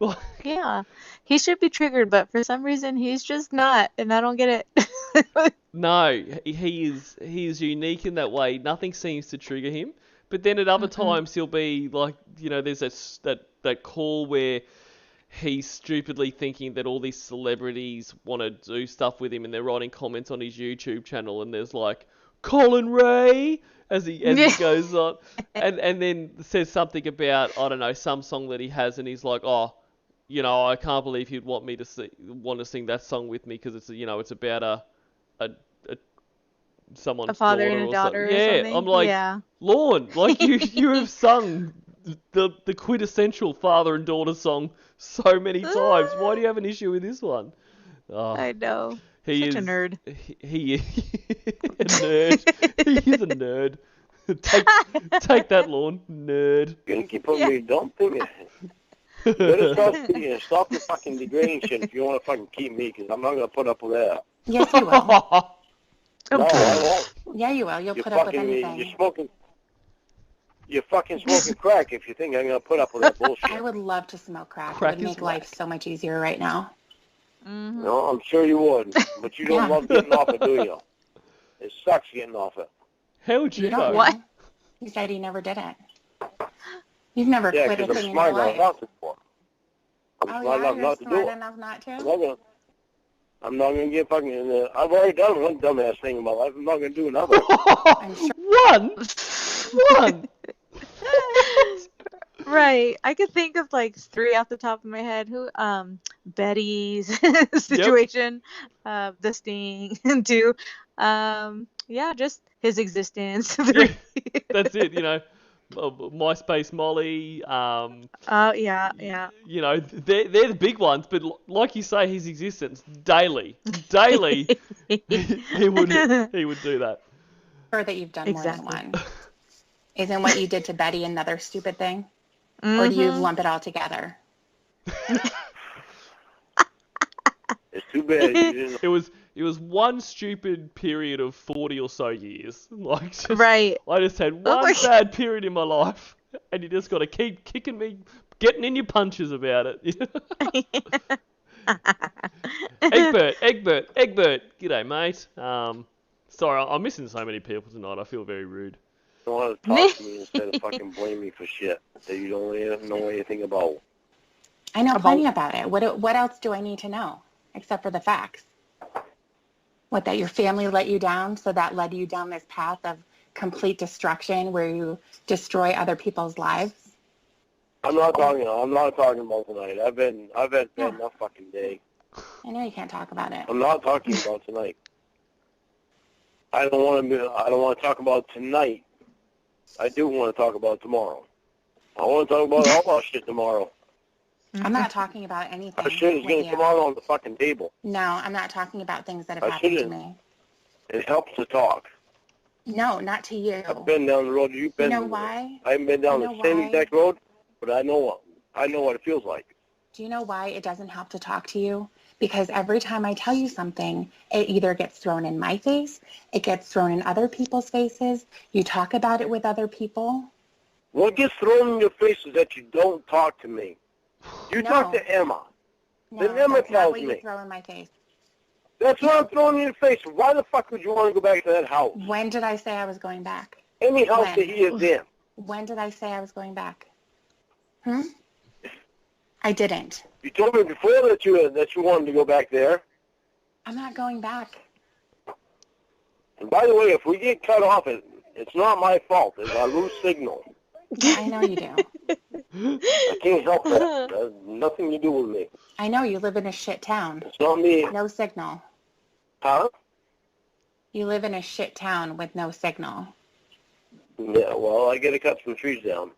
Like, Yeah. He should be triggered, but for some reason he's just not, and I don't get it. no, he is unique in that way. Nothing seems to trigger him. But then at other Mm-mm. times he'll be like, there's that call where he's stupidly thinking that all these celebrities want to do stuff with him, and they're writing comments on his YouTube channel, and there's like Colin Ray as he goes on, and then says something about, I don't know, some song that he has, and he's like, oh, I can't believe he'd want to sing that song with me because it's about a A someone's father daughter and a or something. daughter or Yeah, I'm something. like, Yeah. Lorne, like you have sung the quintessential father and daughter song so many times. Why do you have an issue with this one? Oh, I know. he Such a is nerd. he a nerd. He is a nerd. Take that, Lorne, nerd. You're gonna keep on Yeah. being dumb thing. You better stop the fucking degrading shit if you want to fucking keep me, because I'm not gonna put up with that. Yes, you will. No, I won't. Yeah, you will. You'll You're put up with fucking, anything. you're fucking smoking crack if you think I'm gonna put up with that bullshit. I would love to smoke crack. Crack It would is make life whack. so much easier right now. Mhm. No, I'm sure you would, but you don't Yeah. love getting off it, do you? It sucks getting off it. How would you You know? don't What? know. You said he never did it. You've never Yeah, quit a because I'm thing in your smart enough life. not to. I'm Oh, smart yeah? enough You're not to do smart it. enough not I'm to? not gonna. I'm not gonna get fucking. I've already done one dumbass thing in my life. I'm not gonna do another. I'm sure. One. Right. I could think of like 3 off the top of my head. Betty's situation, the Sting, 2. Yeah, just his existence. 3. Yeah, that's it. MySpace Molly. Oh, yeah. They're the big ones. But like you say, his existence daily, he would do that. Sure that you've done more than Exactly. one. Isn't what you did to Betty another stupid thing? Or do you Mhm. lump it all together? It's too bad you didn't. It was one stupid period of 40 or so years. Like, Right. I just had Oh one my bad period in my life, and you just got to keep kicking me, getting in your punches about it. Egbert. G'day, mate. Sorry, I'm missing so many people tonight. I feel very rude. You want to talk to me instead of fucking blame me for shit that you don't know anything about. I know plenty about it. What else do I need to know except for the facts? What, that your family let you down, so that led you down this path of complete destruction where you destroy other people's lives? I'm not talking about tonight. I've had enough fucking day. I know you can't talk about it. I'm not talking about tonight. I don't want to talk about tonight. I do want to talk about tomorrow. I want to talk about all that shit tomorrow. I'm not talking about anything. Our shit is going to come out on the fucking table. No, I'm not talking about things that have I happened to shouldn't. me. It helps to talk. No, not to you. I've been down the road you've been. You know why? I haven't been down You the know same why? exact road, but I know what it feels like. Do you know why it doesn't help to talk to you? Because every time I tell you something, it either gets thrown in my face, it gets thrown in other people's faces, you talk about it with other people. What gets thrown in your face is that you don't talk to me. You No. talk to Emma. No, Then Emma that's not tells what you me. throw in my face. That's what I'm throwing in your face. Why the fuck would you want to go back to that house? When did I say I was going back? Any house When? that he is in. When did I say I was going back? Hmm? I didn't. You told me before that you wanted to go back there. I'm not going back. And by the way, if we get cut off, it's not my fault. If I lose signal, I know you do. I can't help that. That has nothing to do with me. I know you live in a shit town. It's not me. No signal. Huh? You live in a shit town with no signal. Yeah, well, I gotta cut some trees down.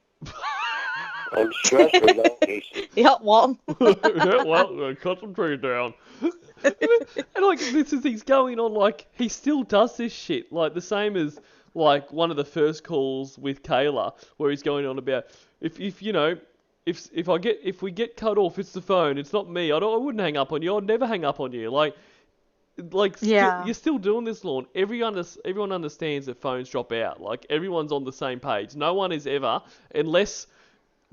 I'm stressed for that case. Yeah, well. Yeah, well, cut some trees down. And like this is he's going on like he still does this shit like the same as like one of the first calls with Kayla where he's going on about if you know if we get cut off it's the phone, it's not me, I wouldn't hang up on you, I'd never hang up on you, like Yeah. you're still doing this, Lorne. Everyone understands that phones drop out, like everyone's on the same page. No one is ever, unless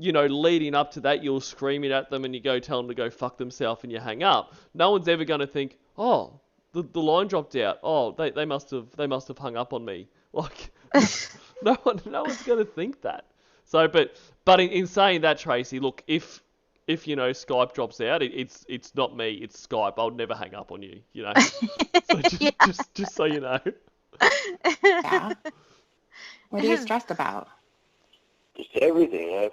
you know, leading up to that, you're screaming at them and you go tell them to go fuck themselves and you hang up. No one's ever going to think, oh, the line dropped out. Oh, they must have hung up on me. Like, no one's going to think that. So, but in saying that, Tracy, look, if you know Skype drops out, it's not me, it's Skype. I'll never hang up on you. You know, so just so you know. Yeah. What are you stressed about? Just everything.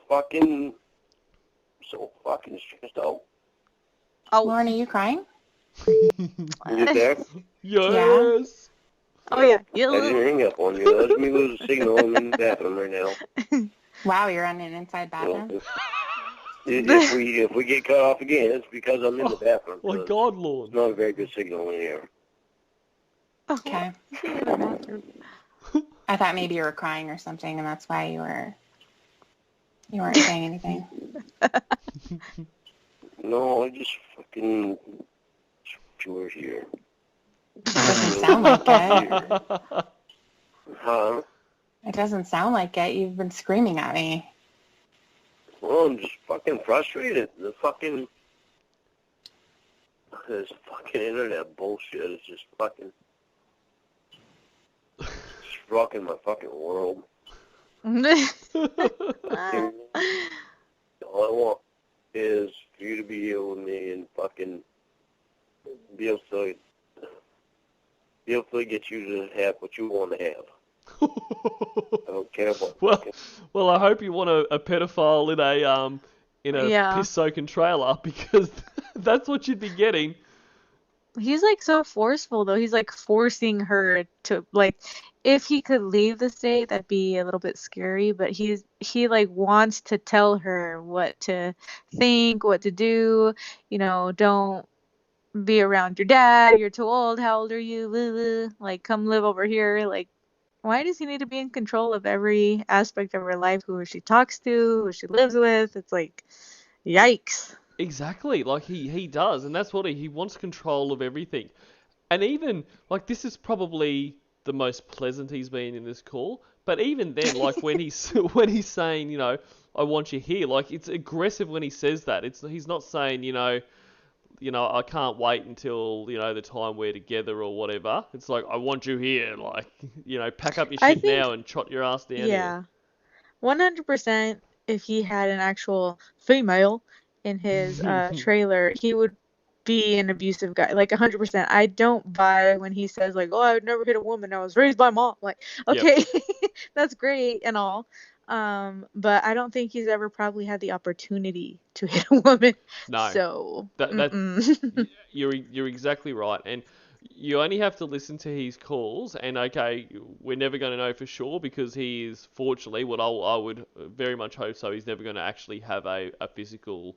So fucking stressed out. Oh. Lorne, are you crying? Are you there? Yes. Oh yeah. I didn't hang up on you. Let me lose the signal. I'm in the bathroom right now. Wow, you're on an inside bathroom? If we get cut off again, it's because I'm in the bathroom. My God, Lord. It's not a very good signal in here. Okay. I thought maybe you were crying or something, and that's why you weren't saying anything. No, I just fucking chore here. Doesn't sound like it. Huh? It doesn't sound like it. You've been screaming at me. Well, I'm just fucking frustrated. This fucking internet bullshit is just fucking rocking my fucking world. All I want is for you to be here with me and fucking be able to get you to have what you want to have. I don't care about well, I hope you want a pedophile in a piss-soaking trailer, because that's what you'd be getting. He's like so forceful though. He's like forcing her to like. If he could leave the state, that'd be a little bit scary. But he like wants to tell her what to think, what to do. You know, don't be around your dad. You're too old. How old are you? Blah, blah. Like, come live over here. Like, why does he need to be in control of every aspect of her life? Who she talks to, who she lives with. It's like, yikes. Exactly, like he does, and that's what he wants control of everything. And even, like, this is probably the most pleasant he's been in this call, but even then, like, when he's saying, you know, I want you here, like, it's aggressive when he says that. He's not saying, you know, I can't wait until, you know, the time we're together or whatever. It's like, I want you here, like, you know, pack up your shit now and trot your ass down here. 100%, if he had an actual female in his trailer, he would be an abusive guy, like 100%. I don't buy when he says like, oh, I would never hit a woman, I was raised by mom. Like, okay, yep. That's great and all, but I don't think he's ever probably had the opportunity to hit a woman. No, so you're exactly right, and you only have to listen to his calls, and okay, we're never going to know for sure, because he is, fortunately, what I would very much hope so, he's never going to actually have a physical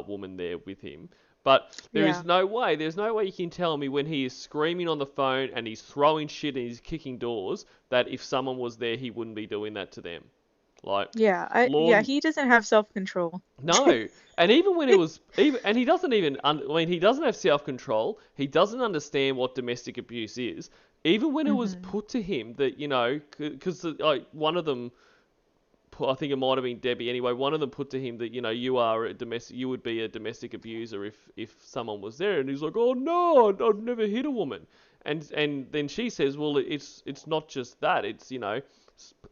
woman there with him. But there's no way you can tell me when he is screaming on the phone and he's throwing shit and he's kicking doors, that if someone was there, he wouldn't be doing that to them. Like, Lorne, he doesn't have self-control. No, and even when it was, and he doesn't even, he doesn't have self-control, he doesn't understand what domestic abuse is. Even when it was put to him that, you know, because one of them, I think it might have been Debbie anyway, one of them put to him that, you know, you would be a domestic abuser if someone was there, and he's like, oh no, I'd never hit a woman. And then she says, well, it's not just that, it's, you know,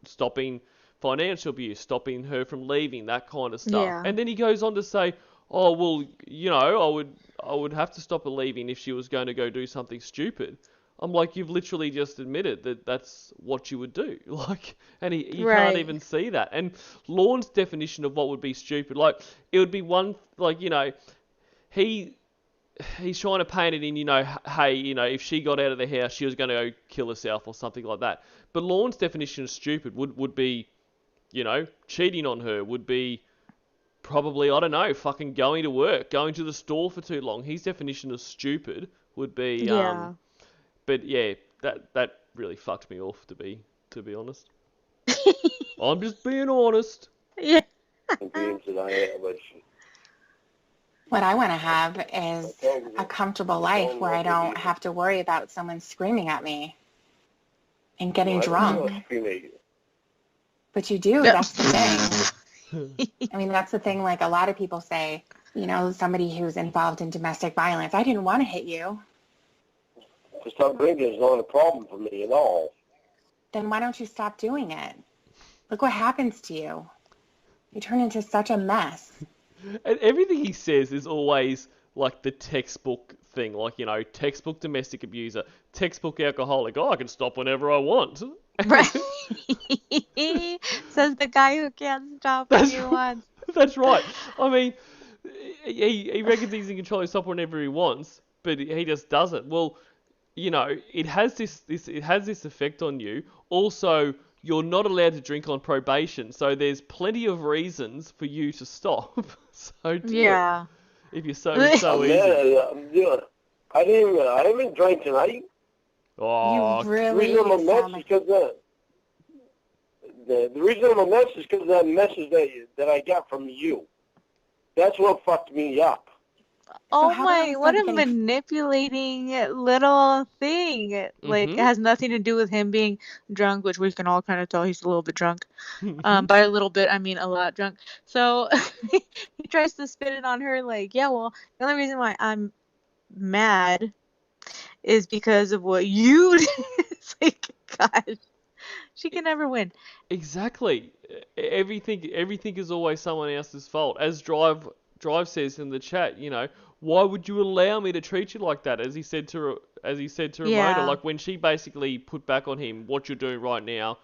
stopping financial abuse, stopping her from leaving, that kind of stuff. Yeah. And then he goes on to say, oh, well, you know, I would have to stop believing if she was going to go do something stupid. I'm like, you've literally just admitted that that's what you would do. Like, and you can't Right. even see that. And Lorne's definition of what would be stupid, like, it would be one, like, you know, he's trying to paint it in, you know, hey, you know, if she got out of the house, she was going to go kill herself or something like that. But Lorne's definition of stupid would be, you know, cheating on her, would be probably, I don't know, fucking going to work, going to the store for too long. His definition of stupid would be, Yeah. but yeah, that really fucked me off, to be honest. I'm just being honest. Yeah. Dreams that I have, but What I want to have is a comfortable life where I don't have to worry about someone screaming at me and getting drunk. But you do, that's the thing. I mean, that's the thing, like a lot of people say, you know, somebody who's involved in domestic violence, I didn't want to hit you. To stop drinking is not a problem for me at all. Then why don't you stop doing it? Look what happens to you. You turn into such a mess. And everything he says is always like the textbook thing, like, you know, textbook domestic abuser, textbook alcoholic. Oh, I can stop whenever I want. Right. Says the guy who can't stop when he wants. That's right. I mean, he reckons he's in control of stop whenever he wants, but he just doesn't. Well, you know, it has this effect on you. Also, you're not allowed to drink on probation, so there's plenty of reasons for you to stop. So do Yeah. it. If you're so easy. I haven't drank tonight. Oh, You The really reason I'm a mess sound is like... because the reason I'm a mess is because of that message that I got from you. That's what fucked me up. Oh how about I my, what a start getting... manipulating little thing. Like, it has nothing to do with him being drunk, which we can all kind of tell he's a little bit drunk. By a little bit, I mean a lot drunk. So he tries to spin it on her like, yeah, well, the only reason why I'm mad is because of what you did. It's like, God, she can never win. Exactly. Everything is always someone else's fault. As Drive says in the chat, you know, why would you allow me to treat you like that? As he said to Ramona, Yeah. like when she basically put back on him, what you're doing right now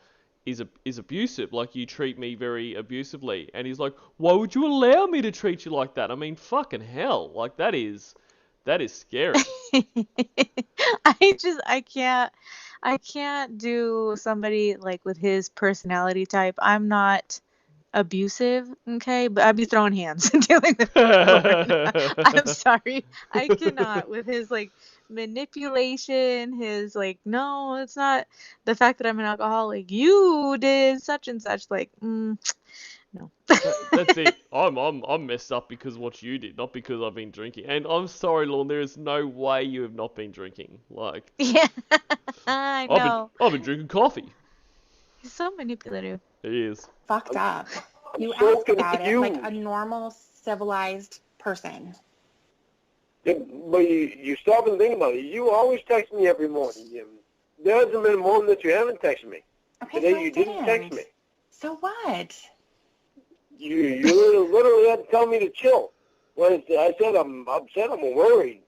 is abusive. Like, you treat me very abusively, and he's like, why would you allow me to treat you like that? I mean, fucking hell, like that is scary. I can't do somebody like with his personality type. I'm not abusive, okay, but I'd be throwing hands and dealing with Lorne. I'm sorry, I cannot with his like manipulation, his like, no, it's not the fact that I'm an alcoholic. You did such and such, like, no. That's it. I'm messed up because of what you did, not because I've been drinking. And I'm sorry, Lorne, there is no way you have not been drinking. Like, Yeah, I know. I've been drinking coffee. He's so manipulative. He is. Fucked up. You so ask about it like confused. a normal, civilized person. Yeah, but you stop and think about it. You always text me every morning. There hasn't been a morning that you haven't texted me. Okay, Today so you I didn't text me. So what? You literally had to tell me to chill. When I said I'm upset, I'm worried.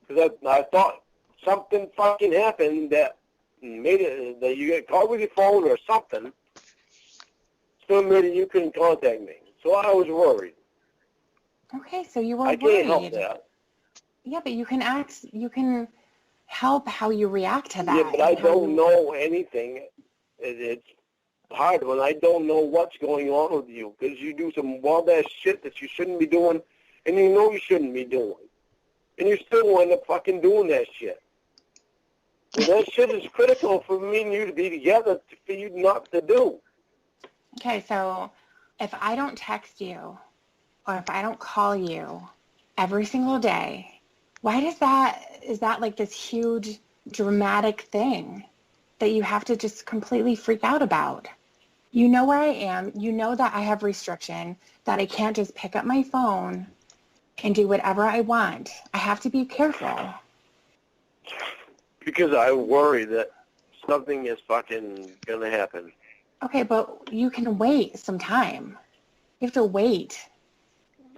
Because I thought something fucking happened that made it, that you got caught with your phone or something. So made it you couldn't contact me. So I was worried. Okay, so you were I worried. can't help that. Yeah, but you can help how you react to that. Yeah, but I don't know anything. It's hard when I don't know what's going on with you because you do some wild-ass shit that you shouldn't be doing and you know you shouldn't be doing. And you still end up fucking doing that shit. And that shit is critical for me and you to be together for you not to do. Okay, so if I don't text you or if I don't call you every single day, is that like this huge dramatic thing that you have to just completely freak out about? You know where I am. You know that I have restriction, that I can't just pick up my phone and do whatever I want. I have to be careful. Because I worry that something is fucking going to happen. Okay, but you can wait some time. You have to wait.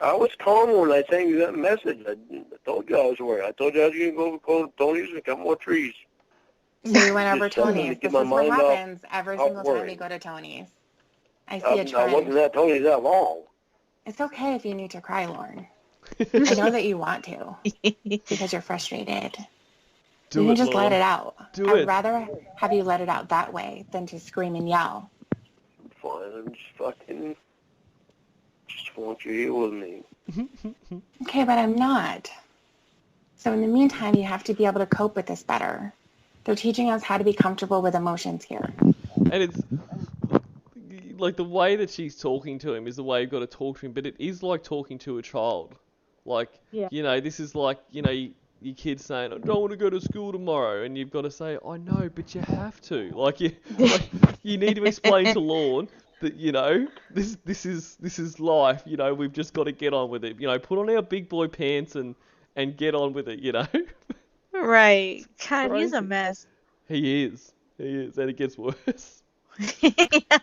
I was calm when I sent you that message. I told you I was worried. I told you I was going to go to Tony's and cut more trees. So you went over Just something to Tony's. get This my is what mind off happens every off single time we worrying. go to Tony's. I see I a wasn't trend. at Tony's that long. It's okay if you need to cry, Lorne. I know that you want to because you're frustrated. Do You can it, just let Lorne. it out. Do I'd it. rather have you let it out that way than to scream and yell. Fine, I'm just want you here with me. Okay, but I'm not. So in the meantime, you have to be able to cope with this better. They're teaching us how to be comfortable with emotions here. And it's like the way that she's talking to him is the way you've got to talk to him, but it is like talking to a child. Like, Yeah. this is like, your kid saying, I don't want to go to school tomorrow, and you've got to say, I know, but you have to. Like, you need to explain to Lorne that, this is life, we've just got to get on with it. Put on our big boy pants and get on with it, Right. God, he's a Crazy. mess. He is, and it gets worse.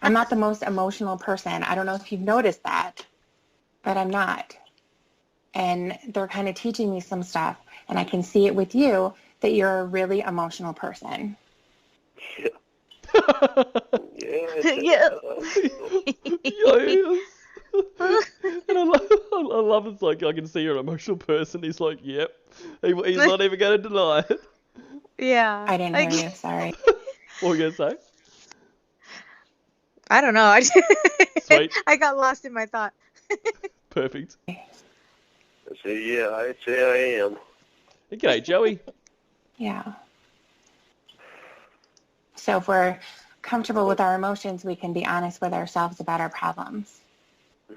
I'm not the most emotional person. I don't know if you've noticed that, but I'm not. And they're kind of teaching me some stuff, and I can see it with you that you're a really emotional person. Yeah. Yeah. Yes. And I love it's like I can see you're an emotional person. He's like, yep. He's not even going to deny it. Yeah. I didn't hear you, sorry. What were you going to say? I don't know. Sweet. I got lost in my thought. Perfect. I I'd say I am. Okay, Joey. Yeah. So if we're comfortable with our emotions, we can be honest with ourselves about our problems.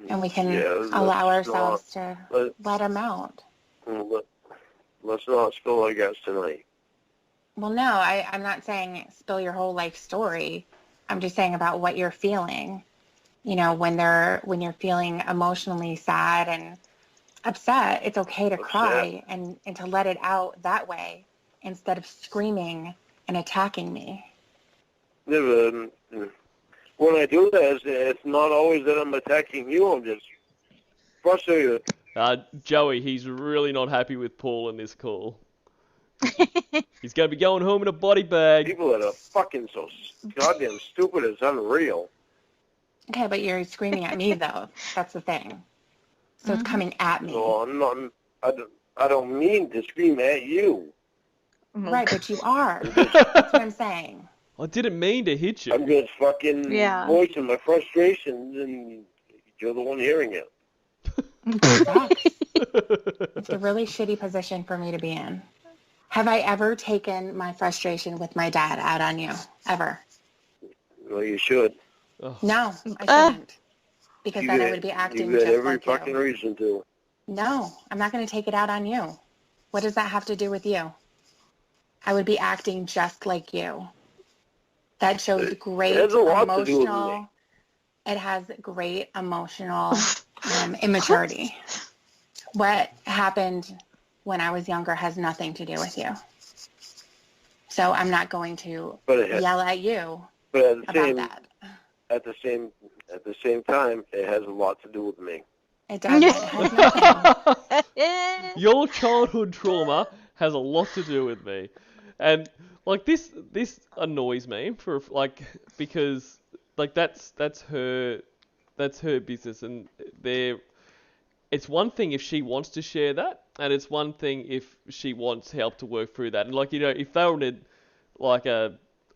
And we can allow ourselves to let them out. Let's not spill our guts tonight. Well, no, I'm not saying spill your whole life story. I'm just saying about what you're feeling. When you're feeling emotionally sad and upset, it's okay to cry and to let it out that way instead of screaming and attacking me. When I do that, it's not always that I'm attacking you. I'm just frustrated. Joey, he's really not happy with Paul in this call. He's going to be going home in a body bag. People that are fucking so goddamn stupid is unreal. Okay, but you're screaming at me, though. That's the thing. So it's coming at me. No, I'm not. I don't mean to scream at you. Right, but you are. That's what I'm saying. I didn't mean to hit you. I'm just fucking voicing my frustrations, and you're the one hearing it. It's a really shitty position for me to be in. Have I ever taken my frustration with my dad out on you? Ever? Well, you should. No, I shouldn't. Because then I would be acting just like you. You had every fucking reason to. No, I'm not going to take it out on you. What does that have to do with you? I would be acting just like you. That shows great emotional. It has great emotional immaturity. What happened when I was younger has nothing to do with you. So I'm not going to yell at you about that. At the same time, it has a lot to do with me. It does. It has nothing. Your childhood trauma has a lot to do with me, and like this annoys me because that's her business, and it's one thing if she wants to share that, and it's one thing if she wants help to work through that. And if they were in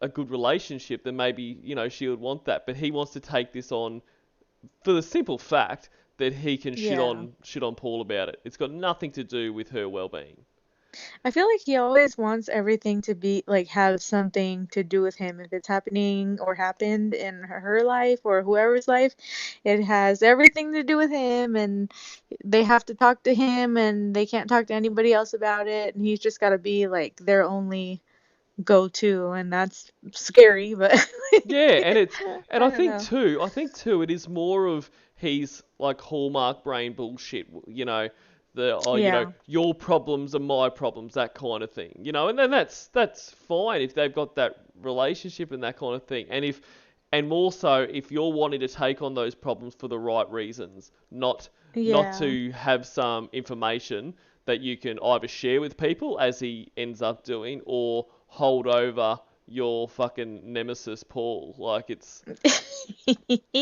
a good relationship, then maybe she would want that. But he wants to take this on for the simple fact that he can shit on Paul about it. It's got nothing to do with her well-being. I feel like he always wants everything to be have something to do with him. If it's happening or happened in her life or whoever's life, it has everything to do with him, and they have to talk to him, and they can't talk to anybody else about it, and he's just got to be their only go-to, and that's scary. But yeah, and I think too it is more of he's Hallmark brain bullshit, your problems are my problems, that kind of thing, and then that's fine if they've got that relationship and that kind of thing. And And more so if you're wanting to take on those problems for the right reasons, not Yeah. to have some information that you can either share with people, as he ends up doing, or hold over your fucking nemesis, Paul. Like, it's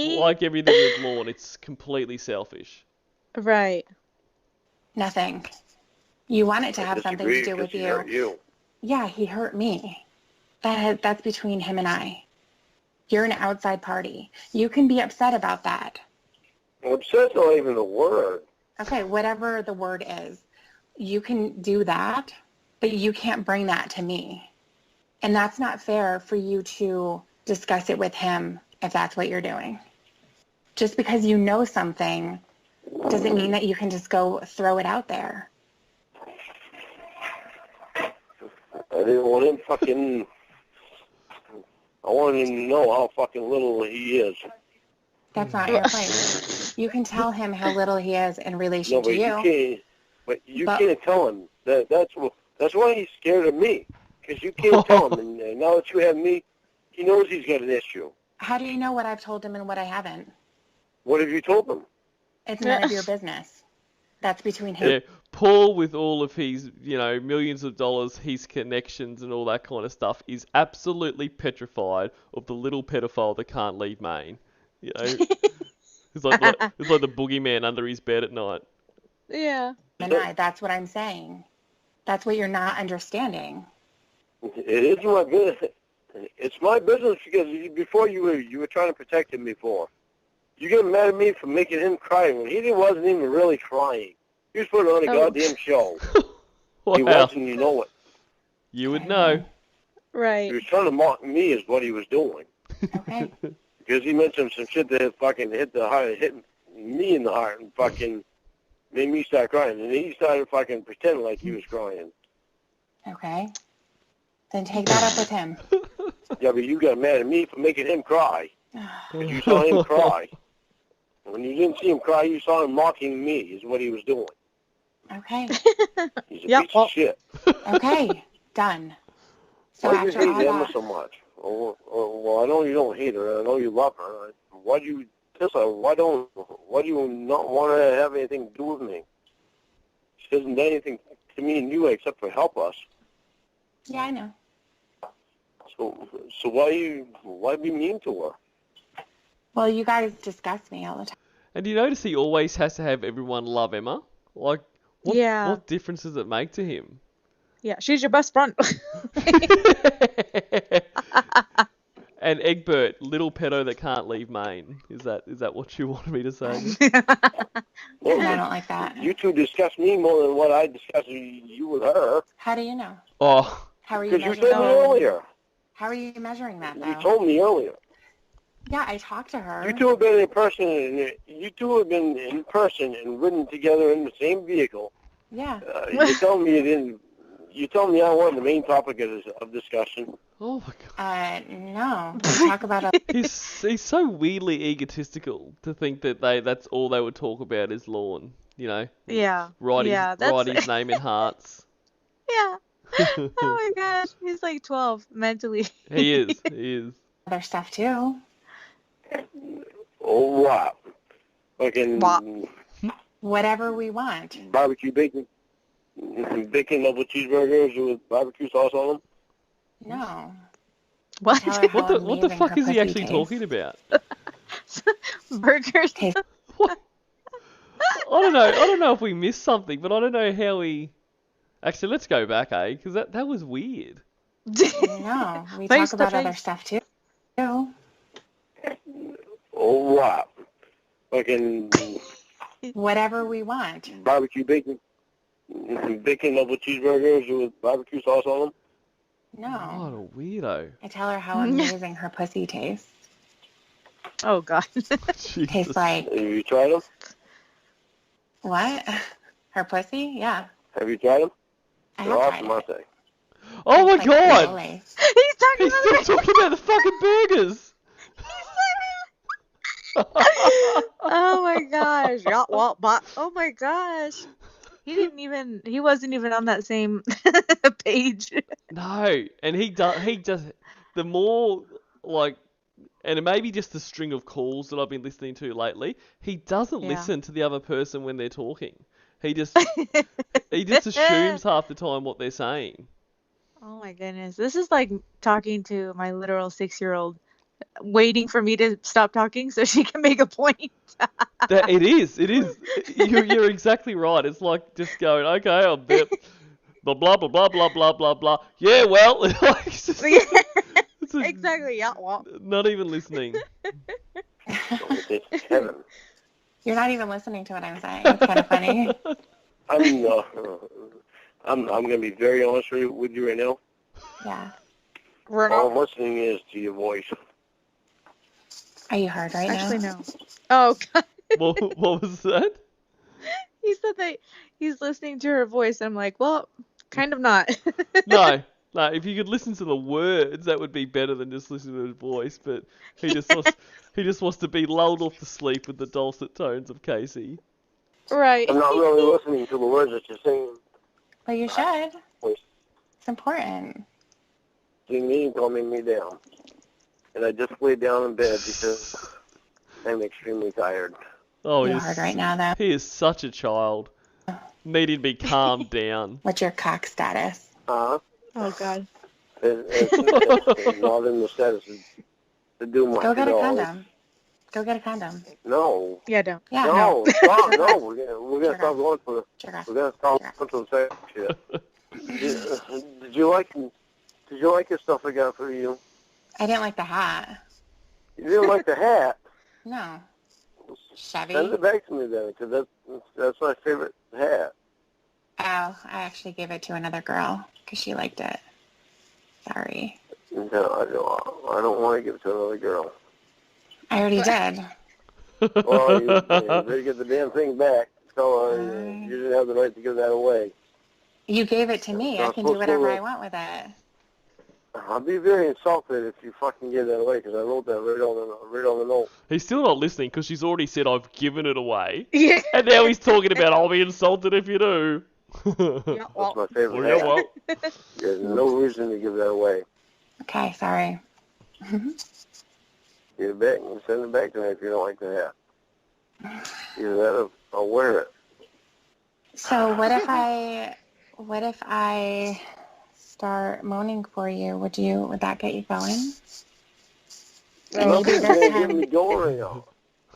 like everything with Lorne, it's completely selfish. Right. Nothing. You want it to I have something disagree to do with because he hurt you. Yeah, he hurt me. That's between him and I. You're an outside party. You can be upset about that. Well, upset's not even the word. Okay, whatever the word is, you can do that, but you can't bring that to me. And that's not fair for you to discuss it with him if that's what you're doing. Just because you know something doesn't mean that you can just go throw it out there. I didn't want him fucking... I wanted him to know how fucking little he is. That's not your place. You can tell him how little he is in relation No, but to you. you can't tell him. That's why he's scared of me. Because you can't tell him. And now that you have me, he knows he's got an issue. How do you know what I've told him and what I haven't? What have you told him? It's none of your business. That's between him. Yeah, Paul, with all of his, millions of dollars, his connections and all that kind of stuff, is absolutely petrified of the little pedophile that can't leave Maine. It's like the boogeyman under his bed at night. Yeah. That's what I'm saying. That's what you're not understanding. It isn't my business. It's my business because before you were trying to protect him before. You get mad at me for making him cry when he wasn't even really crying. He was putting on a goddamn show. Wow. He was, and you know it. You would know. He Right. was trying to mock me is what he was doing. Okay. Because he mentioned some shit that fucking hit me in the heart and fucking made me start crying. And he started fucking pretending like he was crying. Okay. Then take that up with him. Yeah, but you got mad at me for making him cry. Because you saw him cry. When you didn't see him cry, you saw him mocking me is what he was doing. Okay. He's a Yep, piece of shit. Okay. Done. So Why do you after hate all Emma that, so much? Well, I know you don't hate her. I know you love her. Why do you diss her? Why do you not want to have anything to do with me? She hasn't done anything to me and you except for help us. yeah, I know. So why be mean to her? Well, you guys discuss me all the time. And do you notice he always has to have everyone love Emma? Like, what difference does it make to him? Yeah, she's your best friend. And Egbert, little pedo that can't leave Maine. Is that what you wanted me to say? I don't like that. You two discuss me more than what I discuss you with her. How do you know? Oh, How are you Because you measuring told me that? earlier. How are you measuring that, though? You told me earlier. Yeah, I talked to her. You two have been in person and ridden together in the same vehicle. Yeah. You told me you didn't. You told me I wasn't the main topic of discussion. oh my God. No. We talk about He's so weirdly egotistical to think that that's all they would talk about is Lorne. Yeah. Write that's his name in hearts. Yeah. Oh my gosh, he's like 12 mentally. He is. other stuff, too. Oh, wow. Fucking What? Whatever we want. barbecue bacon double cheeseburgers with barbecue sauce on them. No. What? Tell her how What the amazing fuck her is he pussy actually tastes. talking about? Burgers. Taste- What? I don't know if we missed something, but I don't know how we. Actually, let's go back, because that was weird. No. We Face talk to about other face. stuff, too. Oh, wow. Fucking Whatever we want. barbecue bacon double cheeseburgers with barbecue sauce on them. What No. a weirdo. I tell her how amazing her pussy tastes. Oh god. Jesus. Tastes like, Have you tried them? what? Her pussy? Yeah. Have you tried them? I They're have awesome, tried aren't it. they? Oh my It's like God! Frito-Lay. He's talking He's about still talking about the fucking burgers. Oh my gosh. Yeah, well, but oh my gosh. He wasn't even on that same page. No, and he just the more like and it may be just the string of calls that I've been listening to lately, he doesn't listen to the other person when they're talking. He just assumes half the time what they're saying. Oh my goodness. This is like talking to my literal 6-year-old, waiting for me to stop talking so she can make a point. It is. You're exactly right. It's like just going, okay, I'll bet blah blah blah blah blah blah blah blah. Yeah, well, like, Exactly. Yeah. Well. Not even listening. It's heaven. You're not even listening to what I'm saying. It's kind of funny. I'm going to be very honest with you right now. Yeah. All I'm listening is to your voice. Are you hard right now? Actually, no. Oh, God. What was that? He said that he's listening to her voice. I'm like, well, kind of not. No. If you could listen to the words, that would be better than just listening to his voice. But he just wants to be lulled off to sleep with the dulcet tones of Casey. Right. I'm not really listening to the words that you're saying. Well, you should. It's important. You mean calming me down. And I just laid down in bed because I'm extremely tired. Oh, You're hard right now, though. He is such a child. Needing to be calmed down. What's your cock status? Oh, God. It's not in the status to do much. Go get a condom. Go get a condom. No. Yeah, don't. Yeah, No, no. stop, no. We're gonna stop going for Jerk we're gonna stop going for the sex shit. Did you like the stuff I got for you? I didn't like the hat. You didn't like the hat? No. Chevy? Send it back to me then, because that's my favorite hat. Oh, I actually gave it to another girl because she liked it. Sorry. No, I don't want to give it to another girl. I already did. Well, you better get the damn thing back. So you didn't have the right to give that away. You gave it to me. I can do whatever I want with it. I'll be very insulted if you fucking give that away, because I wrote that right on the note. He's still not listening because she's already said I've given it away. Yeah. And now he's talking about I'll be insulted if you do. Yeah, That's my favorite Yeah, hat. well. There's no reason to give that away. Okay, sorry. Give it back and send it back to me if you don't like the hat. Either that or I'll wear it. So what if I start moaning for you? Would that get you going? Nothing's Maybe gonna this get me time. going right now.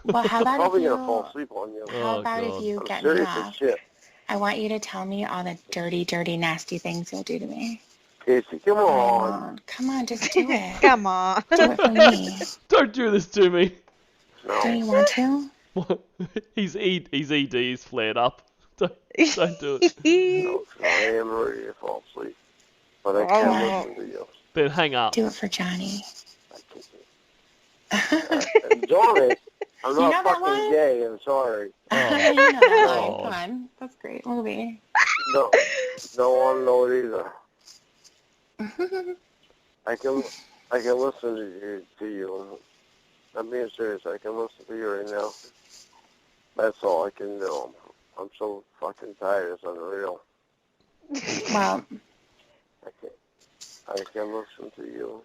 Well, how I'm about probably if gonna fall you? asleep on you. How about God. if you I'm get me serious as off? shit. I want you to tell me all the dirty, dirty, nasty things you'll do to me. Casey, come on. Come on, just do it. Come on. Do it for me. Don't do this to me. Do you No. want to? His ED is flared up. Don't do it. No, I am ready to fall asleep. But I can't listen to you. Then hang up. Do it for Johnny. Johnny, I'm You not know that fucking one? gay, I'm sorry. You know that Oh. one. Come on. That's a great movie. No, don't want to know it either. I can listen to you. I'm being serious. I can listen to you right now. That's all I can do. I'm so fucking tired. It's unreal. Well, I can listen to you.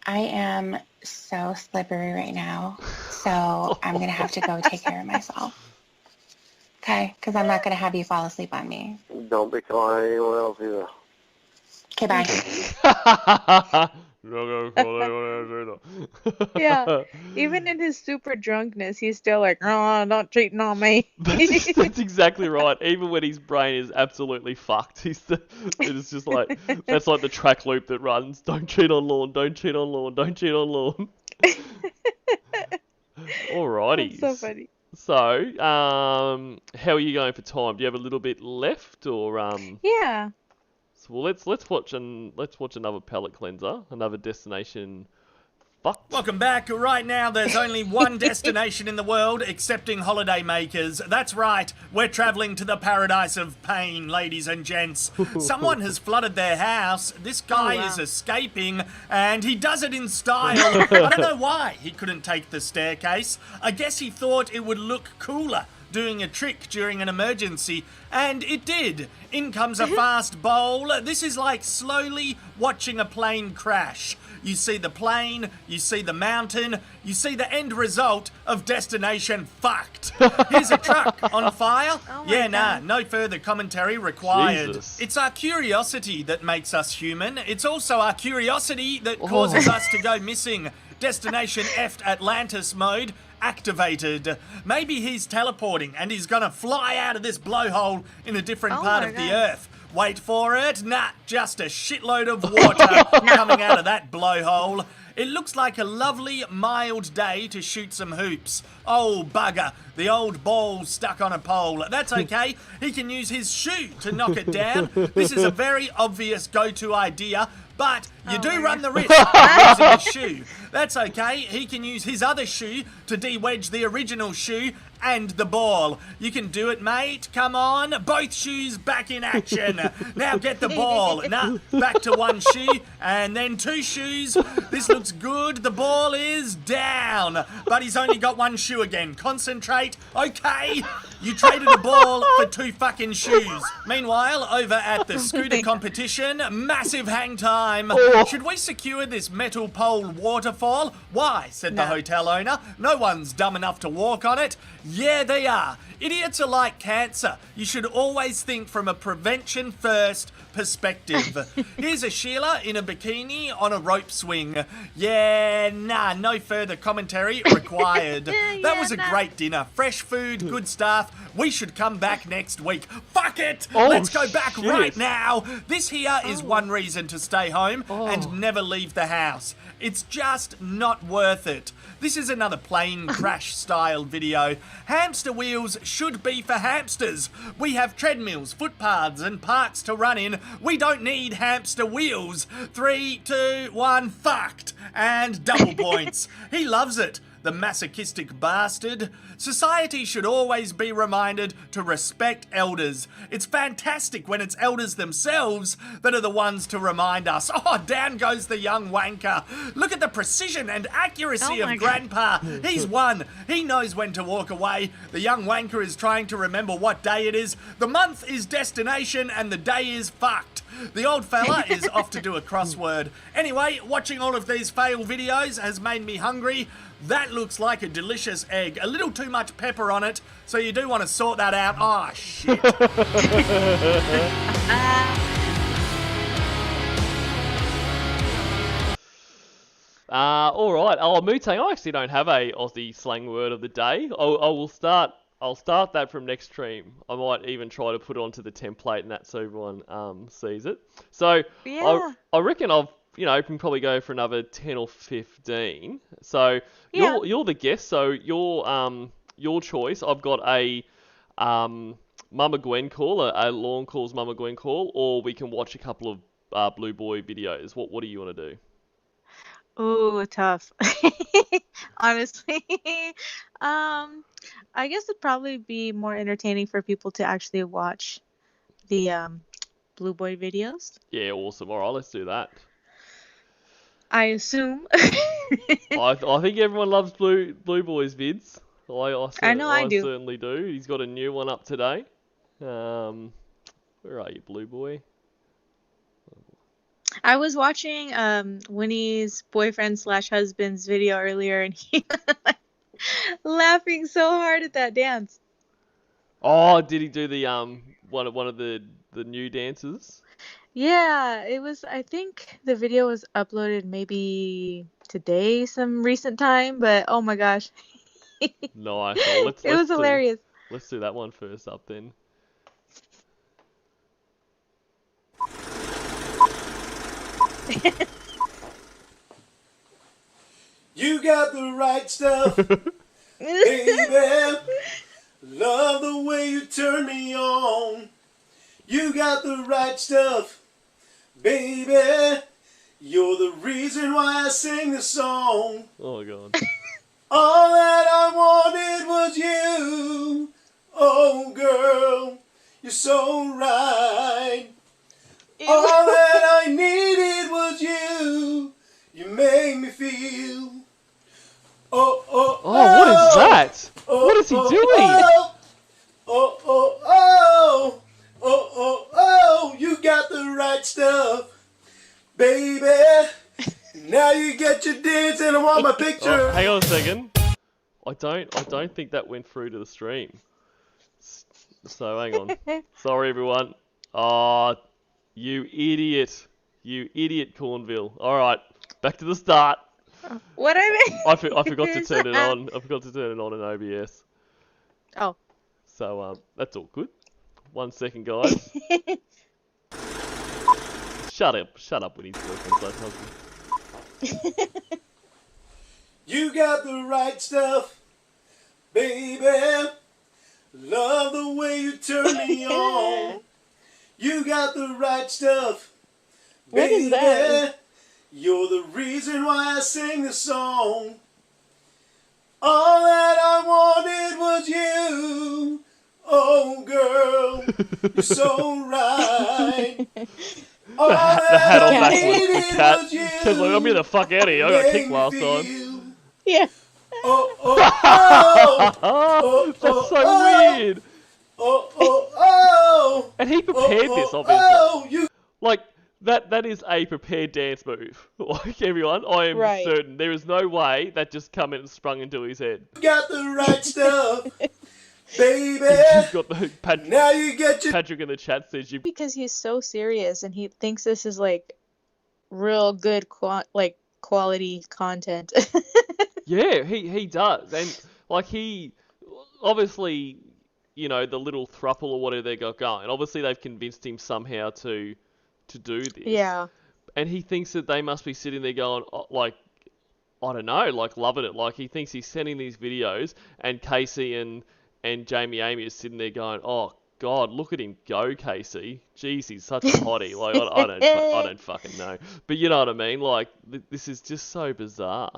I am so slippery right now, so I'm going to have to go take care of myself. Okay? Because I'm not going to have you fall asleep on me. Don't be calling anyone else either. Okay, bye. Yeah. Even in his super drunkenness, he's still like, oh, not cheating on me. That's exactly right. Even when his brain is absolutely fucked, it's just like that's like the track loop that runs. Don't cheat on Lorne. Don't cheat on Lorne. Don't cheat on Lorne. Alrighty. That's so funny. So, how are you going for time? Do you have a little bit left, or Yeah. So, well, let's watch another palate cleanser, another destination. Fucked. Welcome back. Right now, there's only one destination in the world accepting holiday makers. That's right. We're traveling to the paradise of pain, ladies and gents. Someone has flooded their house. This guy is escaping, and he does it in style. I don't know why he couldn't take the staircase. I guess he thought it would look cooler doing a trick during an emergency, and it did. In comes a fast bowl. This is like slowly watching a plane crash. You see the plane, you see the mountain, you see the end result of destination fucked. Here's a truck on fire. Oh my Yeah, nah, God. no further commentary required. Jesus. It's our curiosity that makes us human. It's also our curiosity that causes us to go missing. Destination effed Atlantis mode activated. Maybe he's teleporting and he's gonna fly out of this blowhole in a different Oh part my of the God. earth. Wait for it. Nah, just a shitload of water coming out of that blowhole. It looks like a lovely, mild day to shoot some hoops. Oh, bugger. The old ball's stuck on a pole. That's okay. He can use his shoe to knock it down. This is a very obvious go-to idea, but you do run the risk of losing a shoe. That's okay. He can use his other shoe to de-wedge the original shoe and the ball. You can do it, mate. Come on. Both shoes back in action. Now get the ball. Nah, back to one shoe and then two shoes. This looks good. The ball is down. But he's only got one shoe again. Concentrate. Okay. You traded a ball for two fucking shoes. Meanwhile, over at the scooter competition, massive hang time. Should we secure this metal pole waterfall? Why, said the No. hotel owner. No one's dumb enough to walk on it. Yeah, they are. Idiots are like cancer. You should always think from a prevention first perspective. Here's a Sheila in a bikini on a rope swing. Yeah, nah, no further commentary required. That was a great dinner. Fresh food, good stuff. We should come back next week. Fuck it! Oh, Let's go back shit. right now. This here is one reason to stay home and never leave the house. It's just not worth it. This is another plane crash style video. Hamster wheels should be for hamsters. We have treadmills, footpaths and parks to run in. We don't need hamster wheels. 3, 2, 1, fucked. And double points. He loves it. The masochistic bastard. Society should always be reminded to respect elders. It's fantastic when it's elders themselves that are the ones to remind us. Oh, down goes the young wanker. Look at the precision and accuracy Oh my of God. Grandpa. He's won. He knows when to walk away. The young wanker is trying to remember what day it is. The month is destination and the day is fucked. The old fella is off to do a crossword. Anyway, watching all of these fail videos has made me hungry. That looks like a delicious egg. A little too much pepper on it, so you do want to sort that out. Oh, shit. All right. Oh, Mutang, I actually don't have a Aussie slang word of the day. I'll start that from next stream. I might even try to put it onto the template and that so everyone sees it. So Yeah. I reckon can probably go for another 10 or 15. So Yeah. you're the guest, so your choice. I've got a Mama Gwen call, a Lorne calls Mama Gwen call, or we can watch a couple of Blue Boy videos. What do you want to do? Ooh, tough. Honestly. I guess it'd probably be more entertaining for people to actually watch the Blue Boy videos. Yeah, awesome. All right, let's do that. I assume. I think everyone loves Blue Boy's vids. I know I do. certainly do. He's got a new one up today. Where are you, Blue Boy? I was watching Winnie's boyfriend/husband's video earlier, and he was laughing so hard at that dance. Oh, did he do the one of the new dances? Yeah, it was. I think the video was uploaded maybe today, some recent time, but oh my gosh, Nice. Well, it was hilarious. Let's do that one first up then. You got the right stuff, baby. Love the way you turn me on. You got the right stuff, baby. You're the reason why I sing this song. Oh my god. All that I wanted was you. Oh, girl, you're so right. All that I needed was you. You made me feel. Oh, Oh, what is that? What is he doing? oh, oh, oh, oh, oh, oh, you got the right stuff, baby. Now you get your dance and I want my picture. Oh, hang on a second. I don't think that went through to the stream. So hang on. Sorry everyone. Oh, you idiot. You idiot Cornville. Alright, back to the start. What I mean? I forgot to turn it on. I forgot to turn it on in OBS. Oh. So that's all good. 1 second, guys. Shut up, Winnie's boyfriend/husband. You got the right stuff, baby. Love the way you turn me on. You got the right stuff, What baby. is that? You're the reason why I sing this song. All that I wanted was you. Oh, girl, you're so right. All The hat on that I backwards. The needed cat. was you. Cat's like, I'm the fuck out of here. I got kicked last time. Yeah. Oh, oh, oh, Oh, that's so weird. oh, oh, oh. And he prepared this, obviously. Oh, you Like, that is a prepared dance move. Like, everyone, I am Right. certain. There is no way that just come in and sprung into his head. got the right stuff, baby. He's got the Now you get your Patrick in the chat says you. Because he's so serious and he thinks this is like real good quality content. Yeah, he does, and like he obviously, you know, the little throuple or whatever they got going. Obviously, they've convinced him somehow to do this. Yeah. And he thinks that they must be sitting there going, like, I don't know, like loving it. Like he thinks he's sending these videos, and Casey and Jamie Amy is sitting there going, oh God, look at him go, Casey. Jeez, he's such a hottie. Like I don't fucking know, but you know what I mean. Like this is just so bizarre.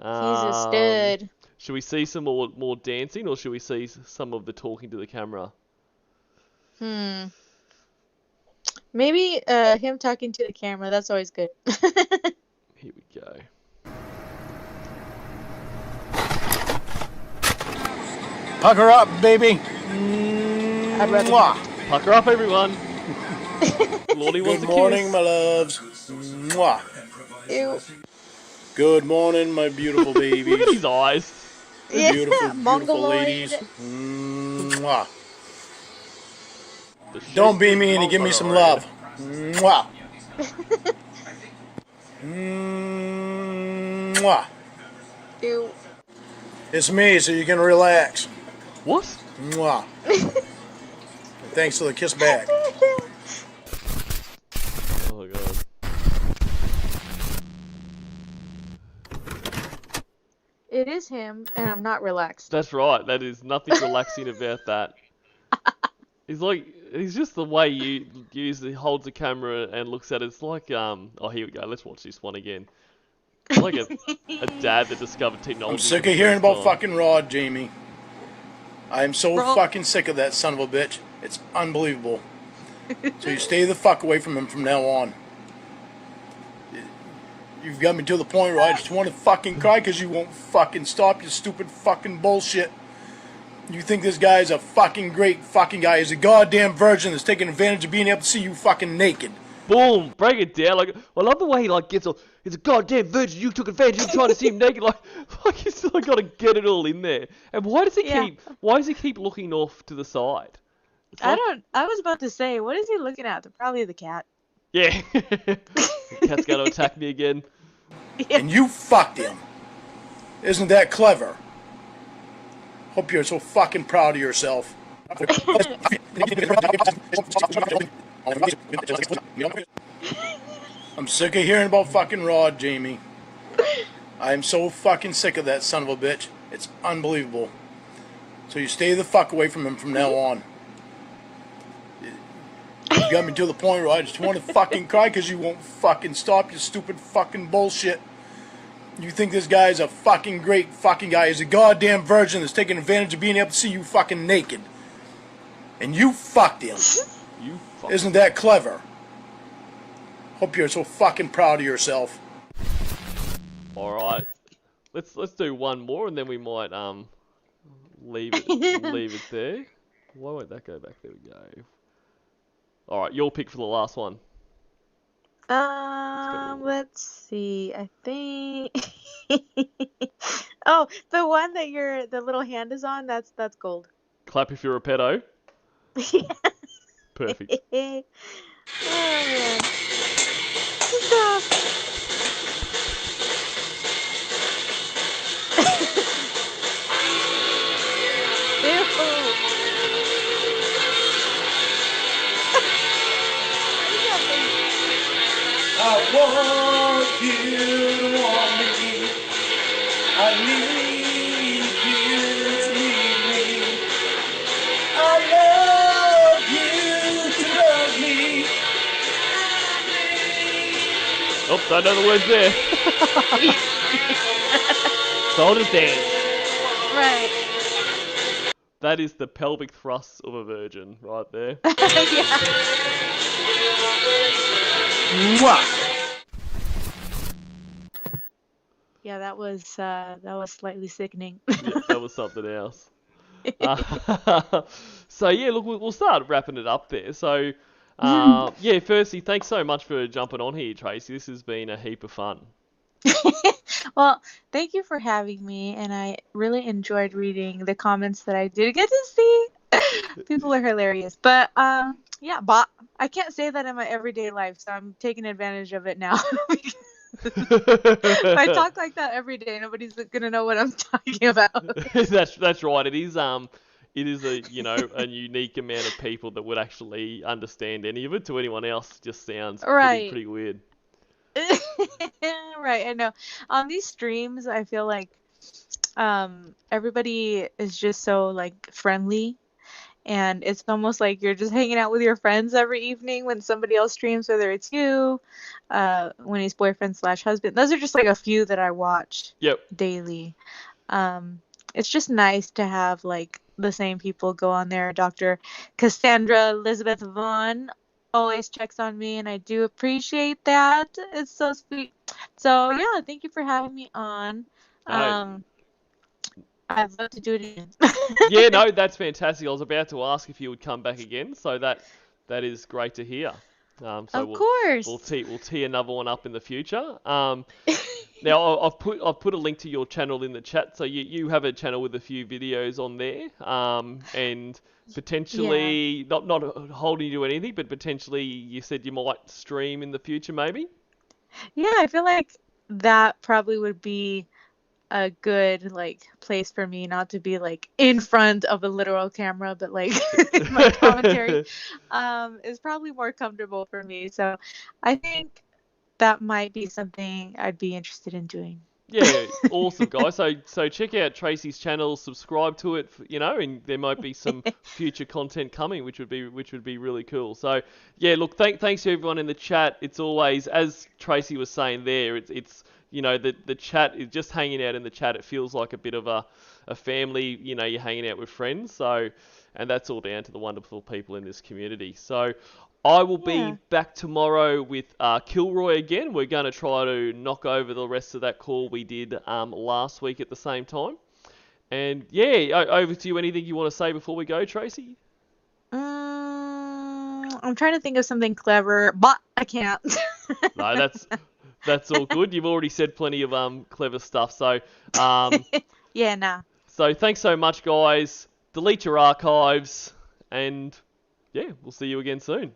He's a stud. Should we see some more dancing, or should we see some of the talking to the camera? Maybe him talking to the camera. That's always good. Here we go. pucker up, baby. I'd rather Mwah. Pucker up, everyone. Lorne wants Good a morning, kiss. my loves. Mwah. Ew. Good morning, my beautiful babies. Look at his eyes. Yeah, Beautiful, beautiful Mongoloid. ladies. Mwah. The Don't be mean and give me some love. Mwah. Mwah. Ew. It's me, so you can relax. What? Mwah. Thanks for the kiss back. Oh God. It is him, and I'm not relaxed. That's right. That is nothing relaxing about that. He's just the way he holds the camera and looks at it. It's like oh, here we go. Let's watch this one again. It's like a dad that discovered technology. I'm sick of hearing about fucking Rod, Jamie. I am so fucking sick of that son of a bitch. It's unbelievable. So you stay the fuck away from him from now on. You've got me to the point where I just want to fucking cry because you won't fucking stop your stupid fucking bullshit. You think this guy is a fucking great fucking guy. He's a goddamn virgin that's taking advantage of being able to see you fucking naked. Boom! Break it down. Like I love the way he like gets all. He's a goddamn virgin. You took advantage. You're trying to see him naked. Like he's still got to get it all in there. And why does he keep? Why does he keep looking off to the side? I was about to say, what is he looking at? Probably the cat. Yeah. The cat's going to attack me again. Yeah. And you fucked him. Isn't that clever? Hope you're so fucking proud of yourself. I'm sick of hearing about fucking Rod, Jamie. I am so fucking sick of that son of a bitch. It's unbelievable. So you stay the fuck away from him from now on. You got me to the point where I just want to fucking cry because you won't fucking stop your stupid fucking bullshit. You think this guy is a fucking great fucking guy. He's a goddamn virgin that's taking advantage of being able to see you fucking naked. And you fucked him. You fuck. Isn't that clever? Hope you're so fucking proud of yourself. All right. Let's do one more and then we might leave it there. Why won't that go back? There we go. All right, your pick for the last one. Let's see. I think. Oh, the one that the little hand is on. That's gold. Clap if you're a pedo. Perfect. Oh man. Stop. I want you to want me. I need you to need me. I love you to love me. Oh, don't know the words there. So I'll just dance. Right. That is the pelvic thrust of a virgin right there. Yeah. Mwah. Yeah, that was slightly sickening. Yeah, that was something else. So yeah, look, we'll start wrapping it up there. So yeah, firstly, thanks so much for jumping on here, Tracy. This has been a heap of fun. Well, thank you for having me, and I really enjoyed reading the comments that I did get to see. People are hilarious, but yeah, but I can't say that in my everyday life, so I'm taking advantage of it now. If I talk like that every day, nobody's gonna know what I'm talking about. That's right. It is a a unique amount of people that would actually understand any of it. To anyone else, it just sounds Right. pretty weird. Right, I know. On these streams, I feel like everybody is just so like friendly, and it's almost like you're just hanging out with your friends every evening when somebody else streams, whether it's you, Winnie's boyfriend/husband. Those are just like a few that I watch Yep. daily. It's just nice to have like the same people go on there. Dr. Cassandra Elizabeth Vaughn always checks on me, and I do appreciate that. It's so sweet. So yeah, thank you for having me on. I'd love to do it again. Yeah, no, that's fantastic. I was about to ask if you would come back again, so that is great to hear. So Of course. we'll tee another one up in the future. Now I've put a link to your channel in the chat, so you have a channel with a few videos on there, and potentially not holding you to anything, but potentially you said you might stream in the future, maybe. Yeah, I feel like that probably would be a good like place for me, not to be like in front of a literal camera, but like my commentary is probably more comfortable for me. So I think that might be something I'd be interested in doing. Yeah, awesome, guys. So check out Tracy's channel, subscribe to it, and there might be some future content coming, which would be really cool. So yeah, look, thanks to everyone in the chat. It's always, as Tracy was saying there, it's the chat is just hanging out in the chat. It feels like a bit of a family. You're hanging out with friends. So, and that's all down to the wonderful people in this community. So I will be back tomorrow with Kilroy again. We're going to try to knock over the rest of that call we did last week at the same time. And yeah, over to you. Anything you want to say before we go, Tracy? I'm trying to think of something clever, but I can't. No, that's all good. You've already said plenty of clever stuff. So yeah, nah. So thanks so much, guys. Delete your archives, and yeah, we'll see you again soon.